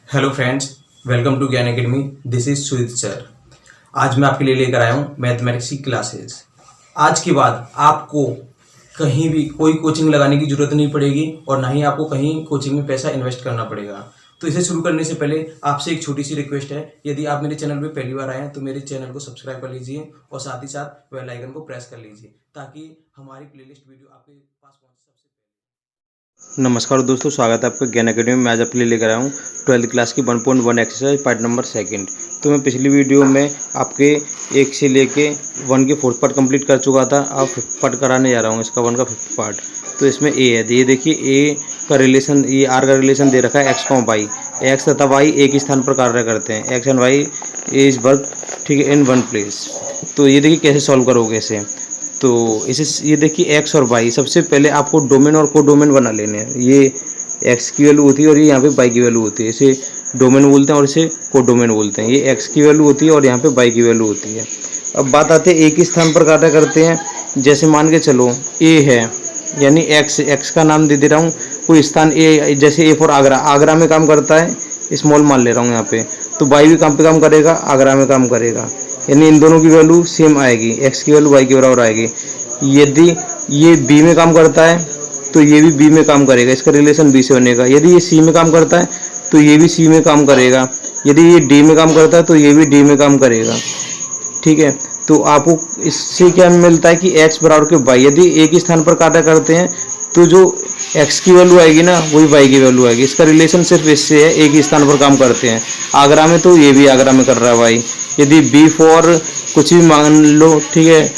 Hello friends, welcome to ज्ञान academy. This is Sujit sir. आज मैं आपके लिए लेकर आया हूँ मैथमेटिक्स की क्लासेस। आज के बाद आपको कहीं भी कोई कोचिंग लगाने की जरूरत नहीं पड़ेगी और ना ही आपको कहीं कोचिंग में पैसा इन्वेस्ट करना पड़ेगा। तो इसे शुरू करने से पहले आपसे एक छोटी सी रिक्वेस्ट है, यदि आप मेरे चैनल पर पहली बार आए हैं तो मेरे चैनल को सब्सक्राइब कर लीजिए और साथ ही साथ बेल आइकन को प्रेस कर लीजिए ताकि हमारी प्लेलिस्ट वीडियो आपके पास पहुंचे सबसे पहले। नमस्कार दोस्तों, स्वागत है आपका ज्ञान अकेडमी में। आज आपके लिए लेकर आया हूँ 12th क्लास की 1.1 एक्सरसाइज पार्ट नंबर सेकंड। तो मैं पिछली वीडियो में आपके 1 से लेके 1 के 4th पार्ट कंप्लीट कर चुका था। अब 5th पार्ट कराने जा रहा हूँ, इसका 1 का 5th पार्ट। तो इसमें ए है, ये देखिए ए का रिलेशन, ये आर का रिलेशन दे रखा है एक्स कॉम वाई। एक्स तथा वाई एक ही स्थान पर कार्य करते हैं, x and y is work, ठीक है, इन वन प्लेस। तो ये देखिए कैसे सॉल्व करोगे इसे। तो इसे ये देखिए एक्स और वाई, सबसे पहले आपको डोमेन और को डोमेन बना लेने हैं। ये एक्स की वैल्यू होती है और ये यहाँ पे वाई की वैल्यू होती है। इसे डोमेन बोलते हैं और इसे को डोमेन बोलते हैं। ये एक्स की वैल्यू होती है और यहाँ पे वाई की वैल्यू होती है। अब बात आती है एक ही स्थान पर कार्य करते हैं। जैसे मान के चलो ए है, यानी एक्स का नाम दे रहा हूँ, कोई स्थान ए, जैसे ए फॉर आगरा, आगरा में काम करता है, स्मॉल मान ले रहा हूँ यहाँ पे। तो वाई भी काम पे काम करेगा, आगरा में काम करेगा, यानी इन दोनों की वैल्यू सेम आएगी, एक्स की वैल्यू वाई के बराबर आएगी। यदि ये बी में काम करता है तो ये भी बी में काम करेगा, इसका रिलेशन बी से होने का। यदि ये सी में काम करता है तो ये भी सी में काम करेगा। यदि ये डी में काम करता है तो ये भी डी में काम करेगा, ठीक है। तो आपको इससे क्या मिलता है कि x बराबर के y। यदि एक ही स्थान पर कार्य करते हैं तो जो x की वैल्यू आएगी ना वही y की वैल्यू आएगी। इसका रिलेशन सिर्फ इससे है, एक ही स्थान पर काम करते हैं। आगरा में तो ये भी आगरा में कर रहा है y। यदि b फॉर कुछ भी मान लो, ठीक है,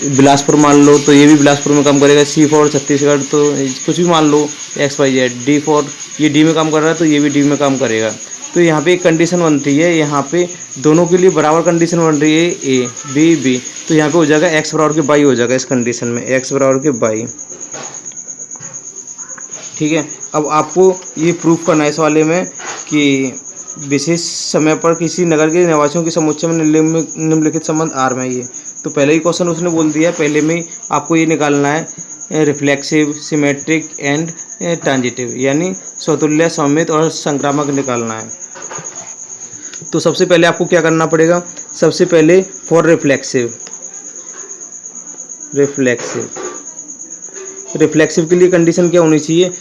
बिलासपुर मान लो, तो ये भी बिलासपुर में काम करेगा। सी फॉर छत्तीसगढ़, तो कुछ भी मान लो, X Y Z. D for ये डी में काम कर रहा है तो ये भी डी में काम करेगा। तो यहाँ पे एक कंडीशन बनती है, यहाँ पे दोनों के लिए बराबर कंडीशन बन रही है, ए बी बी। तो यहाँ पे हो जाएगा एक्स बराबर के बाई हो जाएगा इस कंडीशन में, एक्स बराबर के बाई, ठीक है। अब आपको ये प्रूफ करना है इस वाले में कि विशेष समय पर किसी नगर के निवासियों के समुच्चय में निम्नलिखित संबंध आर में। ये तो पहले ही क्वेश्चन उसने बोल दिया, पहले में ही आपको ये निकालना है रिफ्लेक्सिव, सिमेट्रिक एंड ट्रांजिटिव, यानी स्वतुल्य, सममित और संक्रामक निकालना है। तो सबसे पहले आपको क्या करना पड़ेगा, सबसे पहले फॉर रिफ्लेक्सिव, रिफ्लेक्सिव के लिए कंडीशन क्या होनी चाहिए,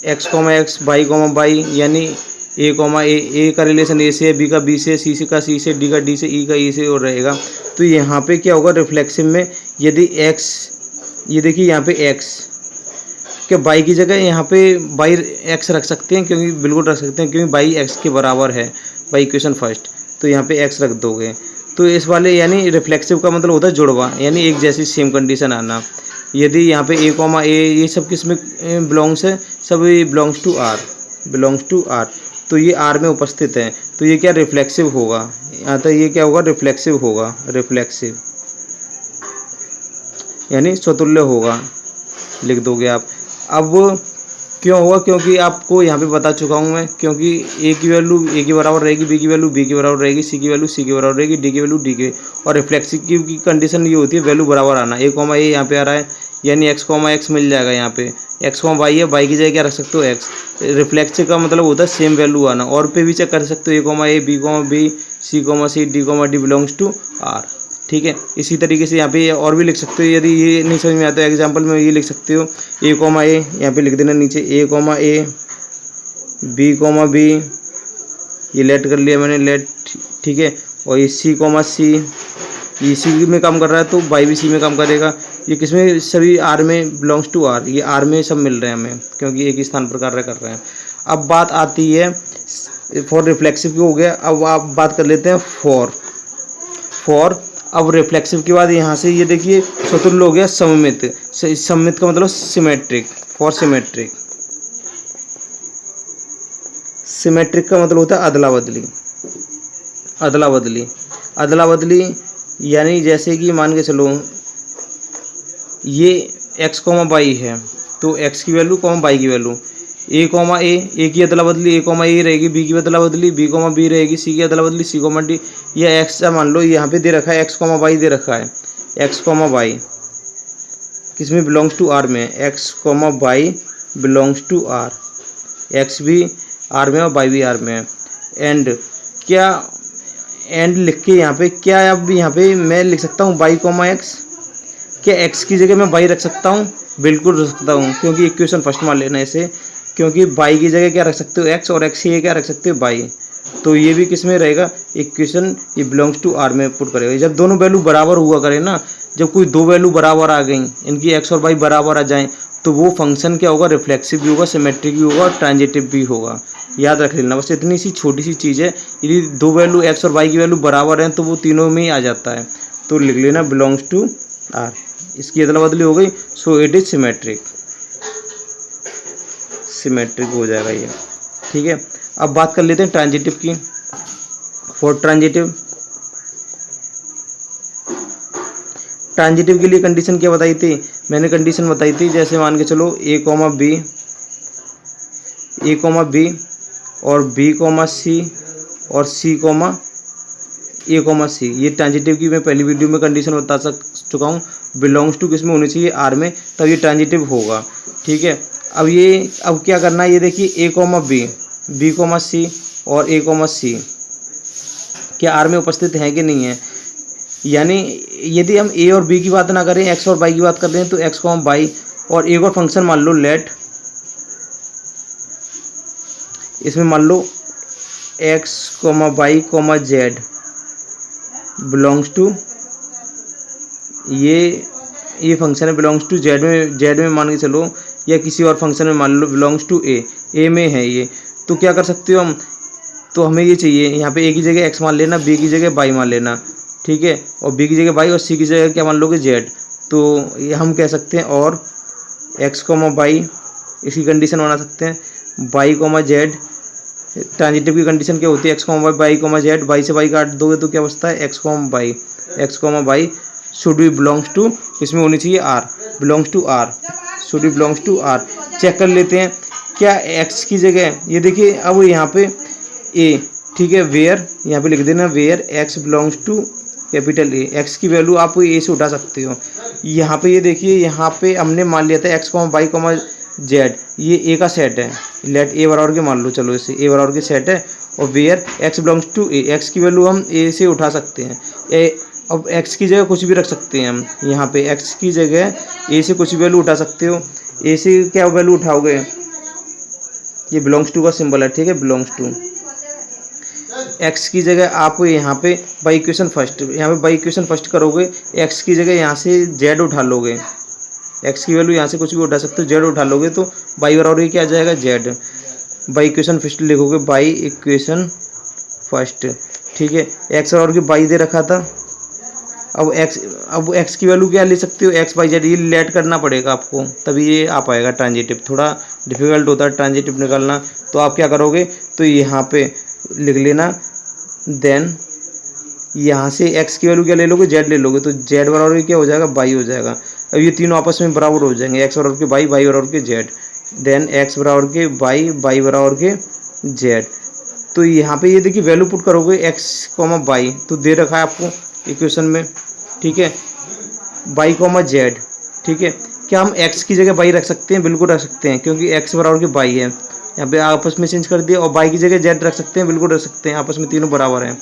x comma x, y comma y, यानी ए कॉमा ए का रिलेशन ए से है, बी का बी से, सी का सी से, डी का डी से, ई का ई से और रहेगा। तो यहाँ पे क्या होगा रिफ्लेक्सिव में, यदि एक्स, ये देखिए यहाँ पे एक्स क्या वाई की जगह यहाँ पे वाई एक्स रख सकते हैं, क्योंकि बिल्कुल रख सकते हैं, क्योंकि वाई एक्स के बराबर है बाई इक्वेशन फर्स्ट। तो यहाँ पे एक्स रख दोगे तो इस वाले, यानी रिफ्लेक्सिव का मतलब होता है जुड़वा, यानी एक जैसी सेम कंडीशन आना। यदि यहाँ पे ए कॉमा ए, ये सब किस में बिलोंग्स है, सब belongs to R, belongs to R. तो ये आर में उपस्थित है, तो ये क्या रिफ्लेक्सिव होगा, यहाँ तक ये क्या होगा रिफ्लेक्सिव होगा, रिफ्लेक्सिव यानी स्वतुल्य होगा, लिख दोगे आप। अब क्यों होगा, क्योंकि आपको यहाँ पे बता चुका हूँ मैं, क्योंकि ए की वैल्यू ए के बराबर रहेगी, बी की वैल्यू बी के बराबर रहेगी, सी की वैल्यू सी के बराबर रहेगी, डी की वैल्यू डी के। और रिफ्लेक्सिव की कंडीशन ये होती है वैल्यू बराबर आना। ए कॉमा ए यहाँ पे आ रहा है, यानी एक्स कॉमा एक्स मिल जाएगा। यहाँ पे एक्स कॉमा वाई है, वाई की जगह क्या रख सकते हो एक्स। रिफ्लेक्सिव का मतलब होता है सेम वैल्यू आना। और पे भी चेक कर सकते हो, A comma A, B comma B, C comma C, D comma D belongs to R, ठीक है। इसी तरीके से यहाँ पे और भी लिख सकते हो, यदि ये नहीं समझ में आता है एग्जाम्पल में ये लिख सकते हो, ए कॉमा ए, यहाँ पे लिख देना नीचे ए comma A, B comma B, ये लेट कर लिया मैंने, लेट, ठीक है। और ये सी कॉमा सी, ये सी में काम कर रहा है तो वाई भी सी में काम करेगा। ये किसमें, सभी आर में बिलोंग्स टू आर, ये आर में सब मिल रहे हैं हमें, क्योंकि एक ही स्थान पर कार्य कर रहे हैं। अब बात आती है फॉर रिफ्लेक्सिव की हो गया। अब आप बात कर लेते हैं फॉर। अब रिफ्लेक्सिव के बाद यहाँ से ये देखिए स्वतुल्य हो गया सममित। सममित का मतलब सिमेट्रिक, फॉर सिमेट्रिक। सिमेट्रिक का मतलब होता है अदला बदली, अदला बदली, अदला बदली, यानी जैसे कि मान के चलो ये एक्स कॉमा वाई है, तो एक्स की वैल्यू कॉमा वाई की वैल्यू, ए कॉमा ए की अदला बदली ए कॉमा ए रहेगी, बी की अदला बदली बी कॉमा बी रहेगी, सी की अदला बदली सी कॉमा डी। या एक्स मान लो यहाँ पे दे रखा है एक्स कॉमा वाई दे रखा है, एक्स कॉमा वाई किसमें बिलोंग्स टू आर में, x comma y belongs to R, x भी आर में और बाई भी आर में है। एंड क्या एंड लिख के यहाँ पे क्या अब यहाँ पे मैं लिख सकता हूँ बाई कॉमा एक्स, क्या एक्स की जगह मैं बाई रख सकता हूँ? बिल्कुल रख सकता हूँ, क्योंकि इक्वेशन फर्स्ट मान लेना इसे, क्योंकि बाई की जगह क्या रख सकते हो एक्स, और एक्स की जगह क्या रख सकते हो बाई। तो ये भी किस में रहेगा, इक्वेशन ये बिलोंग्स टू आर में पुट करेगा। जब दोनों वैल्यू बराबर हुआ करे ना, जब कोई दो वैल्यू बराबर आ गई, इनकी एक्स और बाई बराबर आ जाए, तो वो फंक्शन क्या होगा, रिफ्लेक्सिव भी होगा, सिमेट्रिक भी होगा और ट्रांजिटिव भी होगा। याद रख लेना, बस इतनी सी छोटी सी चीज़ है। यदि दो वैल्यू एक्स और वाई की वैल्यू बराबर हैं तो वो तीनों में ही आ जाता है। तो लिख लेना बिलोंग्स टू आर, इसकी अदला बदली हो गई, so it is symmetric, symmetric हो जाएगा ये। ठीक है, अब बात कर लेते हैं ट्रांजिटिव की। फॉर ट्रांजिटिव, ट्रांजिटिव के लिए कंडीशन क्या बताई थी, मैंने कंडीशन बताई थी, जैसे मान के चलो ए कॉमा बी और बी कॉमा सी और सी कॉमा ए कॉमा सी। ये ट्रांजिटिव की मैं पहली वीडियो में कंडीशन बता चुका हूँ। बिलोंग्स टू किस में होनी चाहिए, आर में, तब ये ट्रांजिटिव होगा। ठीक है, अब क्या करना है, ये देखिए ए कॉमा बी कॉमा सी और ए कॉमा सी क्या आर में उपस्थित है कि नहीं है। यानी यदि हम ए और बी की बात ना करें, एक्स और बाई की बात कर रहे हैं, तो एक्स कॉमा बाई और एक और फंक्शन मान लो लेट, इसमें मान लो X comma by comma Z belongs to, ये फंक्शन है बिलोंग्स टू जेड में मान के चलो, या किसी और फंक्शन में मान लो बिलोंग्स टू ए में है ये। तो क्या कर सकते हो हम, तो हमें ये चाहिए यहाँ पे ए की जगह एक्स मान लेना, बी की जगह बाई मान लेना। ठीक है, और बी की जगह बाई और सी की जगह क्या मान लोगे, जेड। तो ये हम कह सकते हैं और एक्स कॉमा बाई, इसकी कंडीशन बना सकते हैं, बाई कॉमा जेड। ट्रांजिटिव की कंडीशन क्या होती है, x comma by comma z, y से बाई काट दोगे तो क्या बचता है, x comma y should be belongs to, इसमें होनी चाहिए R, belongs to R, should be belongs to R. Check कर लेते हैं क्या एक्स की जगह, ये देखिए अब यहाँ पे ए, ठीक है, वेयर यहाँ पे लिख देना, where x belongs to capital A, x की वैल्यू आप ए से उठा सकते हो। यहाँ पे ये देखिए, यहाँ पे हमने मान लिया था x comma by comma Z, ये ए का सेट है, लेट ए बराबर के मान लो, चलो इसे ए बराबर के सेट है, और where x belongs to A, x की वैल्यू हम ए से उठा सकते हैं। अब एक्स की जगह कुछ भी रख सकते हैं हम, यहाँ पे एक्स की जगह ए से कुछ भी वैल्यू उठा सकते हो। ए से क्या वैल्यू उठाओगे, ये बिलोंग्स टू का सिंबल है, ठीक है, बिलोंग्स टू। एक्स की जगह आप यहाँ पे बाई इक्वेशन फर्स्ट, यहाँ पे बाई इक्वेशन फर्स्ट करोगे, एक्स की जगह यहाँ से जेड उठा लोगे, एक्स की वैल्यू यहाँ से कुछ भी उठा सकते हो, जेड उठा लोगे तो बाई बराबर क्या आ जाएगा, जेड। बाई इक्वेशन फर्स्ट लिखोगे, बाई इक्वेशन फर्स्ट। ठीक है, एक्स बराबर की बाई दे रखा था, अब एक्स की वैल्यू क्या ले सकते हो, एक्स बाई जेड, ये लेट करना पड़ेगा आपको, तभी ये आ पाएगा ट्रांजिटिव। थोड़ा डिफिकल्ट होता है ट्रांजिटिव निकालना, तो आप क्या करोगे, तो यहाँ पे लिख लेना, देन यहाँ से एक्स की वैल्यू क्या ले लोगे, जेड ले लोगे, तो जेड बराबर क्या हो जाएगा, बाई हो जाएगा। अब ये तीनों आपस में बराबर हो जाएंगे, एक्स बराबर के बाई, बाई बराबर के जेड, देन एक्स बराबर के बाई, बाई बराबर के जेड। तो यहाँ पे ये देखिए वैल्यू पुट करोगे एक्स कॉमा बाई, तो दे रखा है आपको इक्वेशन में, ठीक है, बाई कॉमा जेड। ठीक है, क्या हम एक्स की जगह बाई रख सकते हैं, बिल्कुल रख सकते हैं, क्योंकि एक्स बराबर के बाई है, यहाँ पे आपस में चेंज कर दिया, और बाई की जगह जेड रख सकते हैं, बिल्कुल रख सकते हैं, आपस में तीनों बराबर हैं।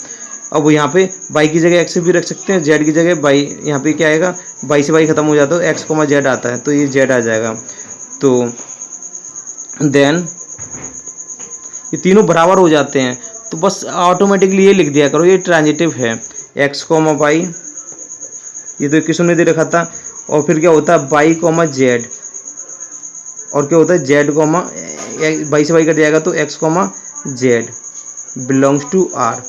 अब यहाँ पे बाई की जगह एक्स भी रख सकते हैं, जेड की जगह बाई, यहाँ पे क्या आएगा, बाई से बाई खत्म हो जाता है, एक्स कॉमा जेड आता है, तो ये जेड आ जाएगा। तो देन ये तीनों बराबर हो जाते हैं, तो बस ऑटोमेटिकली ये लिख दिया करो, ये ट्रांजिटिव है, एक्स कॉमा बाई, ये तो इक्वेशन में दे रखा था, और फिर क्या होता है, बाई कॉमा जेड, और क्या होता है, जेड कॉमा, बाई से बाई कट जाएगा तो x comma Z belongs to R.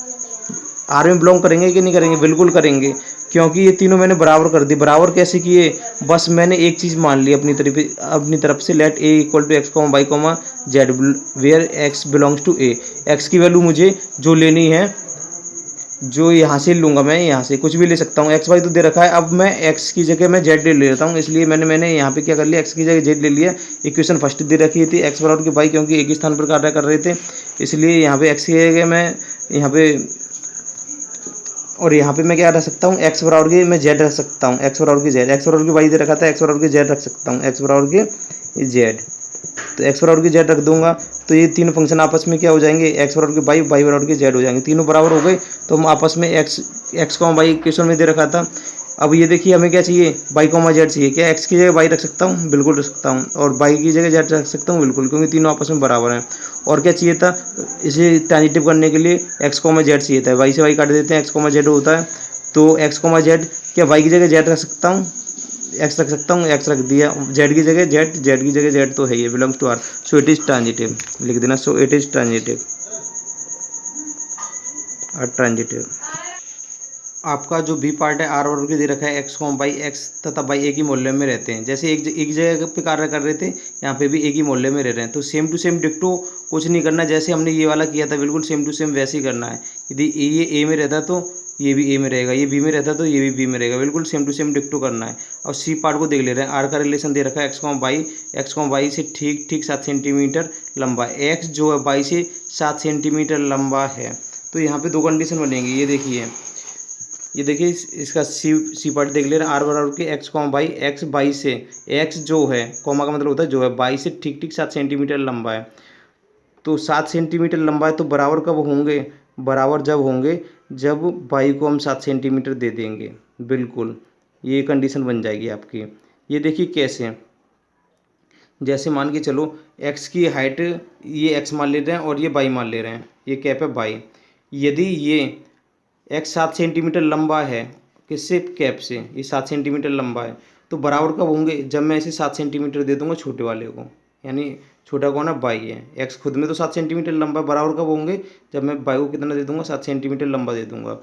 R में बिलोंग करेंगे कि नहीं करेंगे, बिल्कुल करेंगे, क्योंकि ये तीनों मैंने बराबर कर दी। बराबर कैसे किए, बस मैंने एक चीज़ मान ली अपनी तरफ से, let A equal to x comma by comma z, where x belongs to A. X की वैल्यू मुझे जो लेनी है, जो यहाँ से लूँगा, मैं यहाँ से कुछ भी ले सकता हूँ, एक्स वाई तो दे रखा है, अब मैं एक्स की जगह मैं जेड ले लेता हूँ, इसलिए मैंने यहाँ पे क्या कर लिया, एक्स की जगह जेड ले लिया। इक्वेशन फर्स्ट दे रखी थी एक्स बराबर की बाई, क्योंकि एक ही स्थान पर कार्य कर रहे थे, इसलिए यहाँ पे एक्स की जगह मैं यहाँ पे, और यहाँ पे मैं क्या रख सकता हूँ, एक्स बराबर की मैं जेड रख सकता हूँ, एक्स बराबर की जेड, एक्स बराबर की बाई दे रखा था, एक्स बराबर की जेड रख सकता हूँ, एक्स बराबर की जेड। तो एक्स बराबर की जेड रख दूंगा, तो ये तीनों फंक्शन आपस में क्या हो जाएंगे, एक्स बराबर के वाई, वाई बराबर के जेड हो जाएंगे। तीनों बराबर हो गए तो हम आपस में एक्स कॉमा वाई क्वेश्चन में दे रखा था। अब ये देखिए हमें क्या चाहिए, वाई कॉमा जेड चाहिए। क्या एक्स की जगह वाई रख सकता हूँ, बिल्कुल रख सकता हूँ, और वाई की जगह जेड रख सकता हूँ, बिल्कुल, क्योंकि तीनों आपस में बराबर हैं। और क्या चाहिए था, इसे ट्रांजिटिव करने के लिए एक्स कॉमा जेड चाहिए था। वाई से वाई काट देते हैं, एक्स कॉमा जेड होता है, तो एक्स कॉमा जेड, क्या वाई की जगह जेड रख सकता हूँ, एक्स रख सकता हूँ, एक्स रख दिया, जेड की जगह जेड, जेड की जगह जेड तो है, ये belongs to R, so it is transitive लिख देना, so it is transitive, transitive. आपका जो बी पार्ट है आर वर्ग के दे रखा है, एक्स कॉम बाई, एक्स तथा बाई एक ही मोहल्ले में रहते हैं। जैसे एक जगह पे कार्य कर रहे थे, यहाँ पे भी एक ही मोहल्ले में रह रहे हैं, तो सेम टू सेम डिक्टो कुछ नहीं करना, जैसे हमने ये वाला किया था बिल्कुल सेम टू सेम वैसे ही करना है। यदि ये ए में रहता तो ये भी ए में रहेगा, ये बी में रहता तो ये भी बी में रहेगा, बिल्कुल सेम टू सेम डिक्टो करना है। और सी पार्ट को देख ले रहे हैं, आर का रिलेशन दे रखा है एक्स कॉम बाई से ठीक 7 सेंटीमीटर लंबा है। एक्स जो है बाई से 7 सेंटीमीटर लंबा है, तो यहाँ पे दो कंडीशन बनेंगी। ये देखिए इसका सी पार्ट देख ले रहे हैं, आर बराबर के x comma by, x by से, एक्स जो है कॉमा का मतलब होता है जो है, बाई से ठीक 7 सेंटीमीटर लंबा है। तो 7 सेंटीमीटर लंबा है, तो बराबर कब होंगे, बराबर जब होंगे जब बाई को हम 7 सेंटीमीटर दे देंगे, बिल्कुल ये कंडीशन बन जाएगी आपकी। ये देखिए कैसे, जैसे मान के चलो एक्स की हाइट ये एक्स मान ले रहे हैं और ये बाई मान ले रहे हैं, ये कैप है बाई। यदि ये एक्स 7 सेंटीमीटर लंबा है, किससे, कैप से, ये 7 सेंटीमीटर लंबा है, तो बराबर कब होंगे, जब मैं इसे 7 सेंटीमीटर दे दूंगा छोटे वाले को, यानी छोटा कौन है, बाई है। एक्स खुद में तो 7 सेंटीमीटर लंबा है, बराबर कब होंगे, जब मैं बाई को कितना दे दूंगा, 7 सेंटीमीटर लंबा दे दूंगा।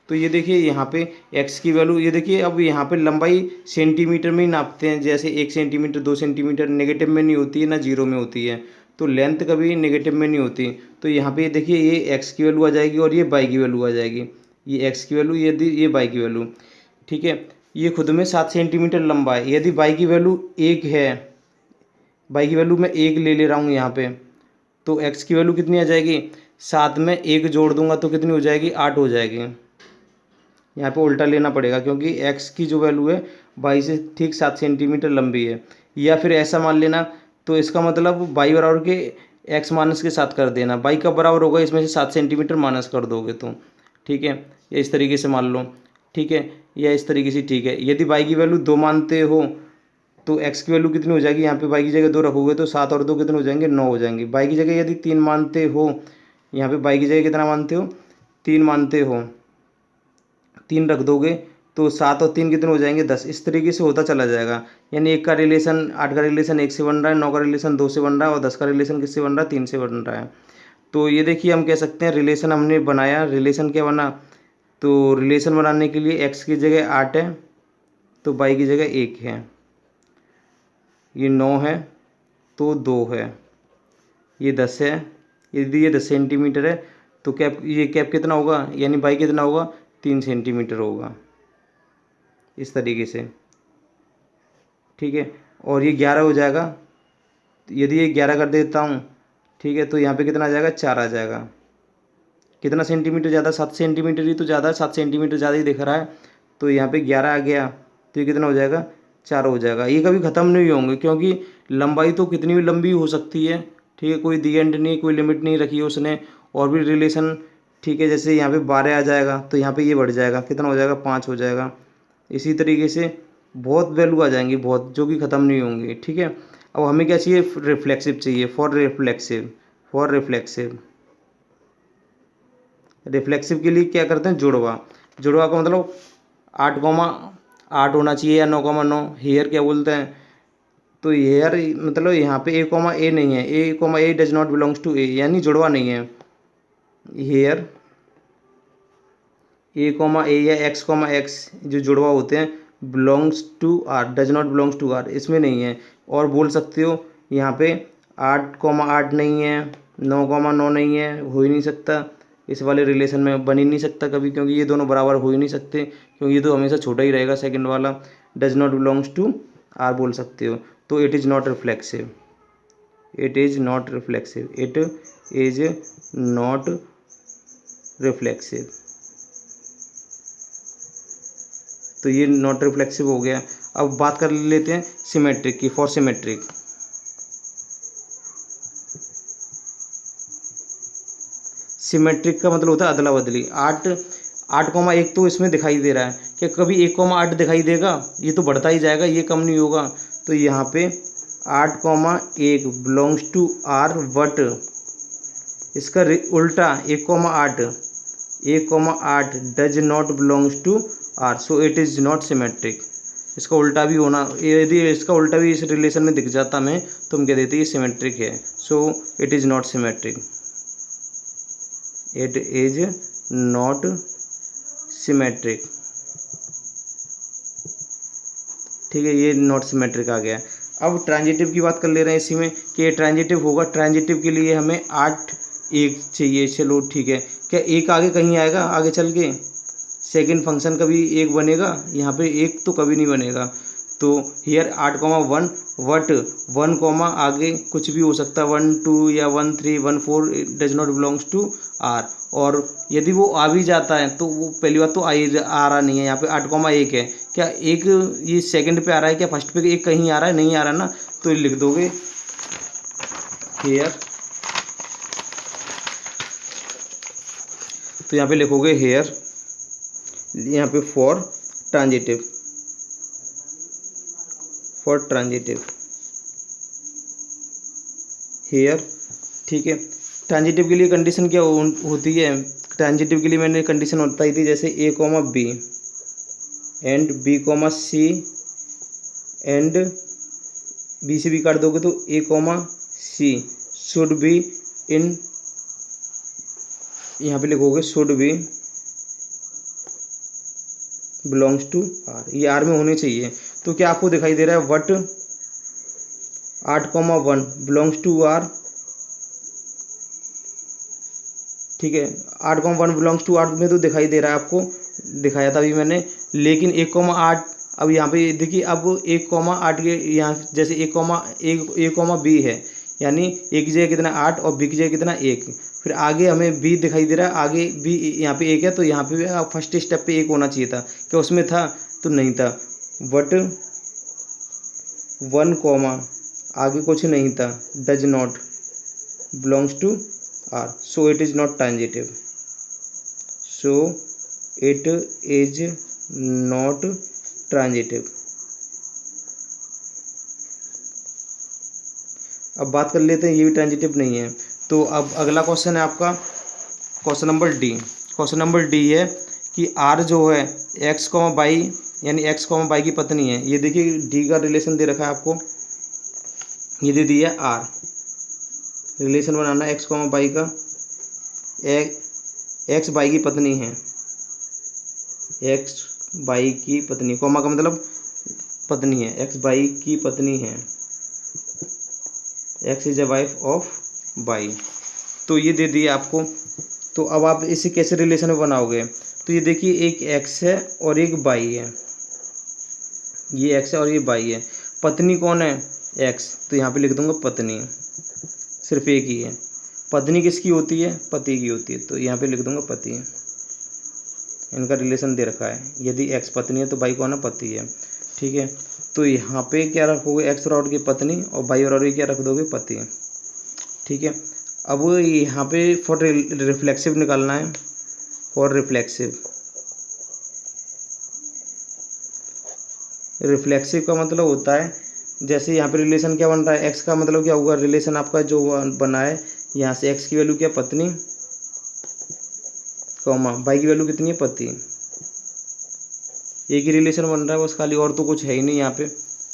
तो ये देखिए यहाँ पे एक्स की वैल्यू, ये देखिए अब यहाँ पे लंबाई सेंटीमीटर में ही नापते हैं, जैसे 1 सेंटीमीटर 2 सेंटीमीटर नेगेटिव में नहीं होती है ना जीरो में होती है, तो लेंथ कभी नेगेटिव में नहीं होती। तो यहाँ पे देखिए ये एक्स की वैल्यू आ जाएगी और ये बाई की वैल्यू आ जाएगी, ये एक्स की वैल्यू, यदि ये बाई की वैल्यू, ठीक है। ये खुद में 7 सेंटीमीटर लंबा है, यदि बाई की वैल्यू 1 है, बाई की वैल्यू मैं 1 ले रहा हूँ यहाँ पे, तो एक्स की वैल्यू कितनी आ जाएगी, 7 में 1 जोड़ दूंगा तो कितनी हो जाएगी, 8 हो जाएगी। यहाँ पे उल्टा लेना पड़ेगा क्योंकि एक्स की जो वैल्यू है बाई से ठीक 7 सेंटीमीटर लंबी है। या फिर ऐसा मान लेना, तो इसका मतलब बाई बराबर के एक्स माइनस के साथ कर देना, बाई का बराबर होगा इसमें से 7 सेंटीमीटर माइनस कर दोगे तो, ठीक है। या इस तरीके से मान लो, ठीक है, या इस तरीके से, ठीक है। यदि बाई की वैल्यू 2 मानते हो तो एक्स की वैल्यू कितनी हो जाएगी, यहाँ पे बाई की जगह 2 रखोगे तो 7 और 2 कितने हो जाएंगे, 9 हो जाएंगे। बाई की जगह यदि 3 मानते हो, यहाँ पे बाई की जगह कितना मानते हो, 3 मानते हो, 3 रख दोगे तो 7 और 3 कितने हो जाएंगे, 10। इस तरीके से होता चला जाएगा, यानी 1 का रिलेशन 8 का रिलेशन 1 से बन रहा है, 9 का रिलेशन 2 से बन रहा है और 10 का रिलेशन किससे बन रहा है, 3 से बन रहा है। तो ये देखिए हम कह सकते हैं रिलेशन हमने बनाया, रिलेशन क्या बना, तो रिलेशन बनाने के लिए एक्स की जगह 8 है तो बाई की जगह 1 है, ये 9 है तो 2 है, ये 10 है, यदि ये 10 सेंटीमीटर है तो कैप, ये कैप कितना होगा, यानी बाई कितना होगा, 3 सेंटीमीटर होगा, इस तरीके से, ठीक है। और ये 11 हो जाएगा, यदि ये 11 कर देता हूँ, ठीक है, तो यहाँ पे कितना आ जाएगा, 4 आ जाएगा। कितना सेंटीमीटर ज़्यादा, 7 सेंटीमीटर ही तो ज़्यादा है, 7 सेंटीमीटर ज़्यादा ही दिख रहा है, तो यहाँ पे 11 आ गया, तो ये कितना हो जाएगा, 4 हो जाएगा। ये कभी ख़त्म नहीं होंगे क्योंकि लंबाई तो कितनी भी लंबी हो सकती है, ठीक है, कोई दी एंड नहीं, कोई लिमिट नहीं रखी है उसने। और भी रिलेशन, ठीक है, जैसे यहाँ पे 12 आ जाएगा तो यहाँ पे ये बढ़ जाएगा, कितना हो जाएगा, 5 हो जाएगा। इसी तरीके से बहुत वैल्यू आ जाएंगी, बहुत, जो कि ख़त्म नहीं होंगी, ठीक है। अब हमें क्या चाहिए, रिफ्लेक्सिव चाहिए, फॉर रिफ्लेक्सिव रिफ्लेक्सिव के लिए क्या करते हैं, जुड़वा। जुड़वा का मतलब 8,8 होना चाहिए या 9,9। हेयर क्या बोलते हैं, तो हेयर मतलब यहाँ पे a, नहीं है, a, does not belongs to A, यानी जुड़वा नहीं है। हेयर a, या x, जो जुड़वा होते हैं, belongs to R, does not belongs to R, इसमें नहीं है। और बोल सकते हो यहाँ पे 8,8 नहीं है, 9,9 नहीं है, हो ही नहीं सकता, इस वाले रिलेशन में बन ही नहीं सकता कभी, क्योंकि ये दोनों बराबर हो ही नहीं सकते, क्योंकि ये तो हमेशा छोटा ही रहेगा सेकंड वाला। Does not belongs to R बोल सकते हो, तो it is not reflexive, it is not reflexive, it is not reflexive. तो ये नॉट रिफ्लेक्सिव हो गया। अब बात कर लेते हैं सिमेट्रिक की, फॉर सिमेट्रिक। सिमेट्रिक का मतलब होता है अदला बदली। 8,1 तो इसमें दिखाई दे रहा है, क्या कभी 1,8 दिखाई देगा? ये तो बढ़ता ही जाएगा, ये कम नहीं होगा। तो यहाँ पे 8,1 बिलोंग्स टू आर, बट इसका उल्टा 1,8 does not belongs to R, so it is not symmetric. इसका उल्टा भी होना, यदि इसका उल्टा भी इस रिलेशन में दिख जाता हमें तो हम कह देते ये सिमेट्रिक है। So it is not symmetric, it is not symmetric. ठीक है, ये नॉट सिमेट्रिक आ गया। अब ट्रांजिटिव की बात कर ले रहे हैं इसी में कि ये ट्रांजिटिव होगा। ट्रांजिटिव के लिए हमें 8,1 चाहिए। चलो ठीक है, क्या एक आगे कहीं आएगा आगे चल के? सेकंड फंक्शन कभी एक बनेगा? यहाँ पे एक तो कभी नहीं बनेगा। तो हियर 8,1 वट 1, आगे कुछ भी हो सकता है, 1, 2 या 1, 3, 1, 4 does not belongs to R. और यदि वो आ भी जाता है तो वो पहली बात तो आ रहा नहीं है। यहाँ पे 8,1 है, क्या एक ये सेकंड पे आ रहा है? क्या फर्स्ट पे एक कहीं आ रहा है? नहीं आ रहा ना, तो ये लिख दोगे हेयर। तो यहाँ पे लिखोगे हेयर, यहाँ पे फॉर ट्रांजिटिव, हेयर। ठीक है, ट्रांजिटिव के लिए कंडीशन क्या होती है? ट्रांजिटिव के लिए मैंने कंडीशन बताई थी, जैसे A, B and B, C and B से B काट दोगे तो A, C should be in, यहाँ पे लिखोगे should be belongs to R, ये आर में होने चाहिए। तो क्या आपको दिखाई दे रहा है? What 8,1 belongs to R. ठीक है, 8,1 बिलोंग्स टू आर में तो दिखाई दे रहा है, आपको दिखाया था अभी मैंने। लेकिन 1,8, अब यहाँ पे देखिए, अब 1,8 के यहाँ जैसे 1, B है, यानी A की जगह कितना 8 और B की जगह कितना 1। फिर आगे हमें B दिखाई दे रहा है, आगे B यहाँ पे 1 है, तो यहाँ पे फर्स्ट स्टेप पे 1 होना चाहिए था। क्या उसमें था? तो नहीं था। बट 1, आगे कुछ नहीं था, does not belongs to R, so it is not transitive, so it is not transitive. अब बात कर लेते हैं, ये भी ट्रांजिटिव नहीं है। तो अब अगला क्वेश्चन है आपका question number D. Question number D है कि आर जो है एक्स, वाई यानी एक्स, वाई की पत्नी है। ये देखिए डी का रिलेशन दे रखा है आपको, ये दे दिया है आर। रिलेशन बनाना एक्स, वाई का। एक्स वाई की पत्नी है, एक्स वाई की पत्नी, कॉमा का मतलब पत्नी है, एक्स वाई की पत्नी है, x is a wife of y. तो ये दे दिया आपको। तो अब आप इसे कैसे रिलेशन में बनाओगे? तो ये देखिए एक एक्स है और एक वाई है, ये एक्स है और ये वाई है। पत्नी कौन है? एक्स, तो यहाँ पे लिख दूंगा पत्नी, सिर्फ एक ही है। पत्नी किसकी होती है? पति की होती है, तो यहाँ पे लिख दूंगा पति। इनका रिलेशन दे रखा है, यदि एक्स पत्नी है तो वाई कौन है? पति है। ठीक है, तो यहाँ पे क्या रखोगे? एक्स और की पत्नी, और वाई और क्या रख दोगे? पति। ठीक है, अब यहाँ पे फॉर रिफ्लेक्सिव निकालना है, फॉर रिफ्लेक्सिव। रिफ्लेक्सिव का मतलब होता है, जैसे यहाँ पे रिलेशन क्या बन रहा है? एक्स का मतलब क्या होगा? रिलेशन आपका जो बना है, यहाँ से एक्स की वैल्यू क्या? पत्नी, कॉमा वाई की वैल्यू कितनी है? पति। एक ही रिलेशन बन रहा है बस खाली, और तो कुछ है ही नहीं यहाँ पे।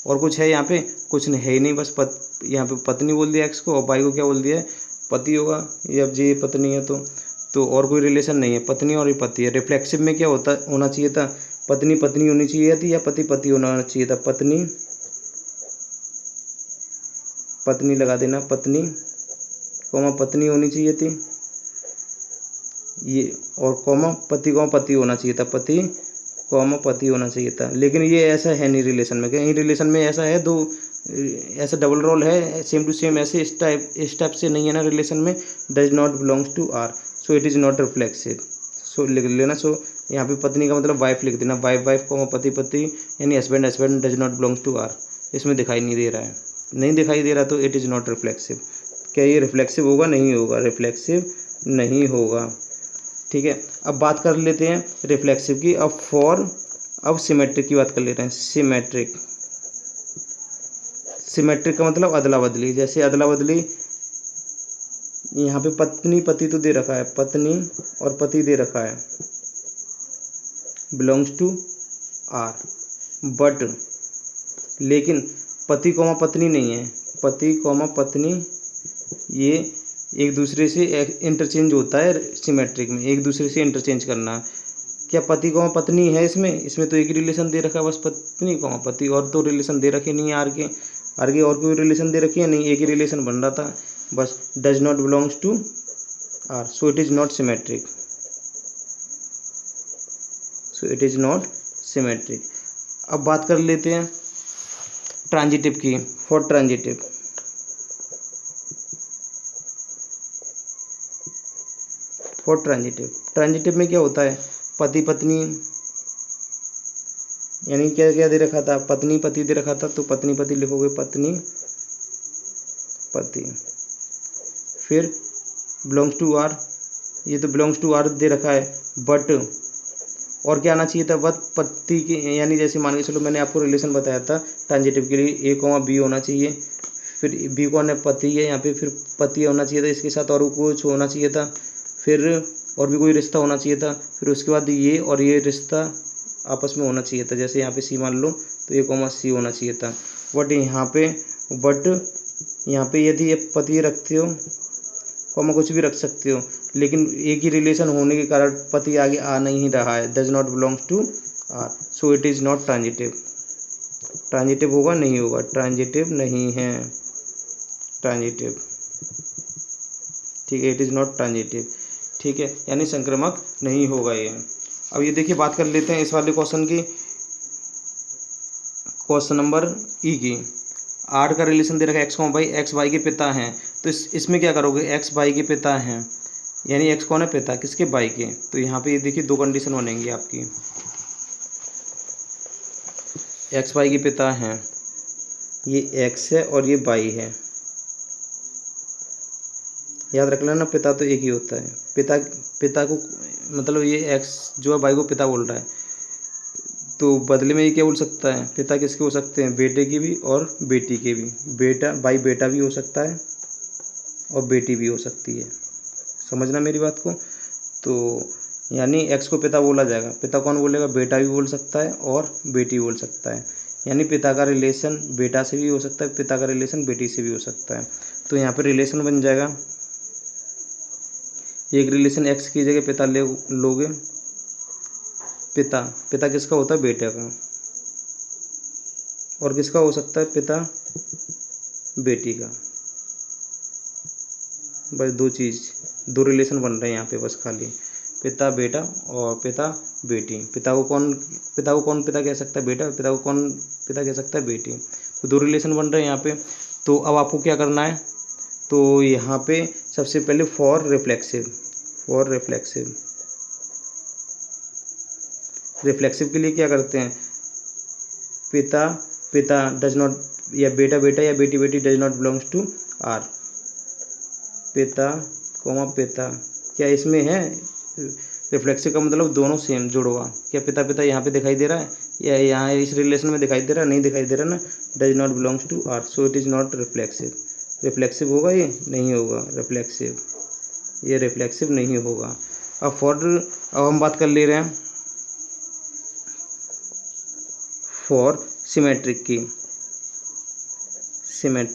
और कुछ है यहाँ पे? कुछ नहीं है ही नहीं, बस यहाँ पे पत्नी बोल दिया एक्स को, और वाई को क्या बोल दिया है? पति होगा। ये अब ये पत्नी है तो और कोई रिलेशन नहीं है, पत्नी और ये पति है। रिफ्लेक्सिव में क्या होना चाहिए था? पत्नी पत्नी होनी चाहिए थी, या पति पति होना चाहिए था? पत्नी पत्नी लगा देना, पत्नी कॉमा पत्नी होनी चाहिए थी ये, और कॉमा पति पति होना चाहिए था, पति कॉमा पति होना चाहिए था। लेकिन ये ऐसा है नहीं रिलेशन में, कहीं रिलेशन में ऐसा है दो, ऐसा डबल रोल है, सेम टू सेम ऐसे इस टाइप से नहीं है ना रिलेशन में। Does not belongs to R, so it is not reflexive. So लिख लेना। सो यहाँ पे पत्नी का मतलब वाइफ लिख देना, वाइफ कॉमा पति पति, यानी husband does not belongs to R. इसमें दिखाई नहीं दे रहा है, नहीं दिखाई दे रहा तो इट इज़ नॉट रिफ्लेक्सिव। क्या ये रिफ्लेक्सिव होगा? नहीं होगा, रिफ्लेक्सिव नहीं होगा। ठीक है, अब बात कर लेते हैं रिफ्लेक्सिव की। अब सिमेट्रिक की बात कर लेते हैं। सिमेट्रिक का मतलब अदला बदली। जैसे अदला बदली, यहाँ पे पत्नी पति तो दे रखा है, पत्नी और पति दे रखा है, बिलोंग्स टू आर, बट लेकिन पति कॉमा पत्नी नहीं है। पति कॉमा पत्नी ये एक दूसरे से इंटरचेंज होता है सिमेट्रिक में, एक दूसरे से इंटरचेंज करना। क्या पति कॉमा पत्नी है इसमें तो एक ही रिलेशन दे रखा है, बस पत्नी कॉमा पति, और तो रिलेशन दे रखे नहीं है आगे और कोई रिलेशन दे रखी है नहीं, एक ही रिलेशन बन रहा था बस। Does not belongs to R, so it is not symmetric. अब बात कर लेते हैं ट्रांजिटिव की। फॉर ट्रांजिटिव में क्या होता है, पति पत्नी, यानी क्या क्या दे रखा था, पत्नी पति दे रखा था, तो पत्नी पति लिखोगे, पत्नी पति। फिर बिलोंग्स टू आर, ये तो बिलोंग्स टू आर दे रखा है, बट और क्या आना चाहिए था, बट पति के, यानी जैसे मान के चलो मैंने आपको रिलेशन बताया था ट्रांजिटिव के लिए, ए कॉमा बी होना चाहिए, फिर बी कौन है, पति है यहाँ पे, फिर पति होना चाहिए था, इसके साथ और कुछ होना चाहिए था, फिर और भी कोई रिश्ता होना चाहिए था, फिर उसके बाद ये और ये रिश्ता आपस में होना चाहिए था। जैसे यहाँ पे सी मान लो तो ए कॉमा सी होना चाहिए था। बट यहाँ पे यदि ये पति रखते हो, कॉमा कुछ भी रख सकते हो, लेकिन एक ही रिलेशन होने के कारण पति आगे आ नहीं रहा है, does not belongs to R, so it is not transitive. Transitive होगा नहीं होगा, ट्रांजिटिव नहीं है, ट्रांजिटिव, ठीक है, इट इज़ नॉट ट्रांजिटिव। ठीक है, यानी संक्रामक नहीं होगा ये। अब ये देखिए, बात कर लेते हैं इस वाले क्वेश्चन की, क्वेश्चन नंबर ई की। आर का रिलेशन दे रखा है एक्स वाई, एक्स वाई के पिता हैं, तो इसमें क्या करोगे, एक्स वाई के पिता हैं, यानी एक्स कौन है, पिता किसके, वाई के। तो यहाँ पे ये देखिए दो कंडीशन बनेंगी आपकी, एक्स वाई के पिता हैं, ये एक्स है और ये वाई है, याद रख लेना, पिता तो एक ही होता है, पिता को मतलब ये एक्स जो है वाई को पिता बोल रहा है, तो बदले में ये क्या बोल सकता है, पिता किसके हो सकते हैं, बेटे की भी और बेटी के भी। बेटा भाई बेटा भी हो सकता है और बेटी भी हो सकती है, समझना मेरी बात को। तो यानी एक्स को पिता बोला जाएगा, पिता कौन बोलेगा, बेटा भी बोल सकता है और बेटी बोल सकता है, यानी पिता का रिलेशन बेटा से भी हो सकता है, पिता का रिलेशन बेटी से भी हो सकता है। तो यहाँ पे रिलेशन बन जाएगा, एक रिलेशन एक्स की जगह पिता लोगे, पिता किसका होता है, बेटे का, और किसका हो सकता है, पिता बेटी का। बस दो रिलेशन बन रहे हैं यहाँ पे, बस खाली पिता बेटा और पिता बेटी। पिता को कौन पिता कह सकता है, बेटा, पिता को कौन पिता कह सकता है, बेटी। तो दो रिलेशन बन रहे हैं यहाँ पे। तो अब आपको क्या करना है, तो यहाँ पे सबसे पहले फॉर रिफ्लेक्सिव के लिए क्या करते हैं, पिता डज नॉट, या बेटा या बेटी does not belongs to R, पिता, क्या इसमें है, रिफ्लेक्सिव का मतलब दोनों सेम जुड़वा। क्या पिता यहाँ पे दिखाई दे रहा है, या यहाँ इस रिलेशन में दिखाई दे रहा है, नहीं दिखाई दे रहा ना, does not belongs to R, so it is not reflexive होगा, ये नहीं होगा ये रिफ्लेक्सिव नहीं होगा। अब हम बात कर ले रहे हैं फॉर सिमेट्रिक की।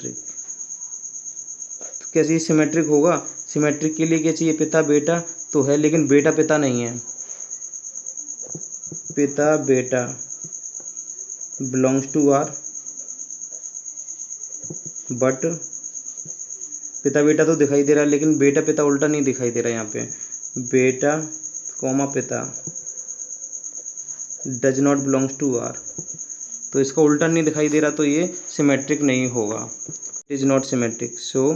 तो कैसे सिमेट्रिक होगा, सिमेट्रिक के लिए क्या चाहिए, पिता बेटा तो है, लेकिन बेटा पिता नहीं है, पिता बेटा बिलोंग्स टू आर, बट पिता बेटा तो दिखाई दे रहा है, लेकिन बेटा पिता उल्टा नहीं दिखाई दे रहा है यहाँ पे, बेटा पिता does not belongs to R, तो इसका उल्टा नहीं दिखाई दे रहा, तो ये सिमेट्रिक नहीं होगा, it is not symmetric, so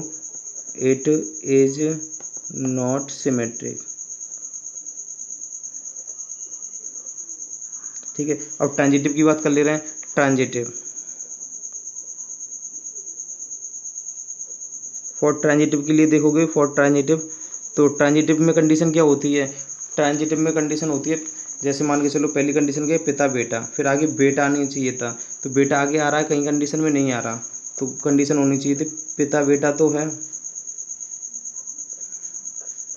it is not symmetric. ठीक है, अब ट्रांजिटिव की बात कर ले रहे हैं। फॉर ट्रांजिटिव के लिए देखोगे, फॉर ट्रांजिटिव तो ट्रांजिटिव में कंडीशन क्या होती है, ट्रांजिटिव में कंडीशन होती है जैसे मान के चलो पहली कंडीशन क्या है, पिता बेटा, फिर आगे बेटा आनी चाहिए था, तो बेटा आगे आ रहा है, कहीं कंडीशन में नहीं आ रहा, तो कंडीशन होनी चाहिए थी पिता बेटा तो है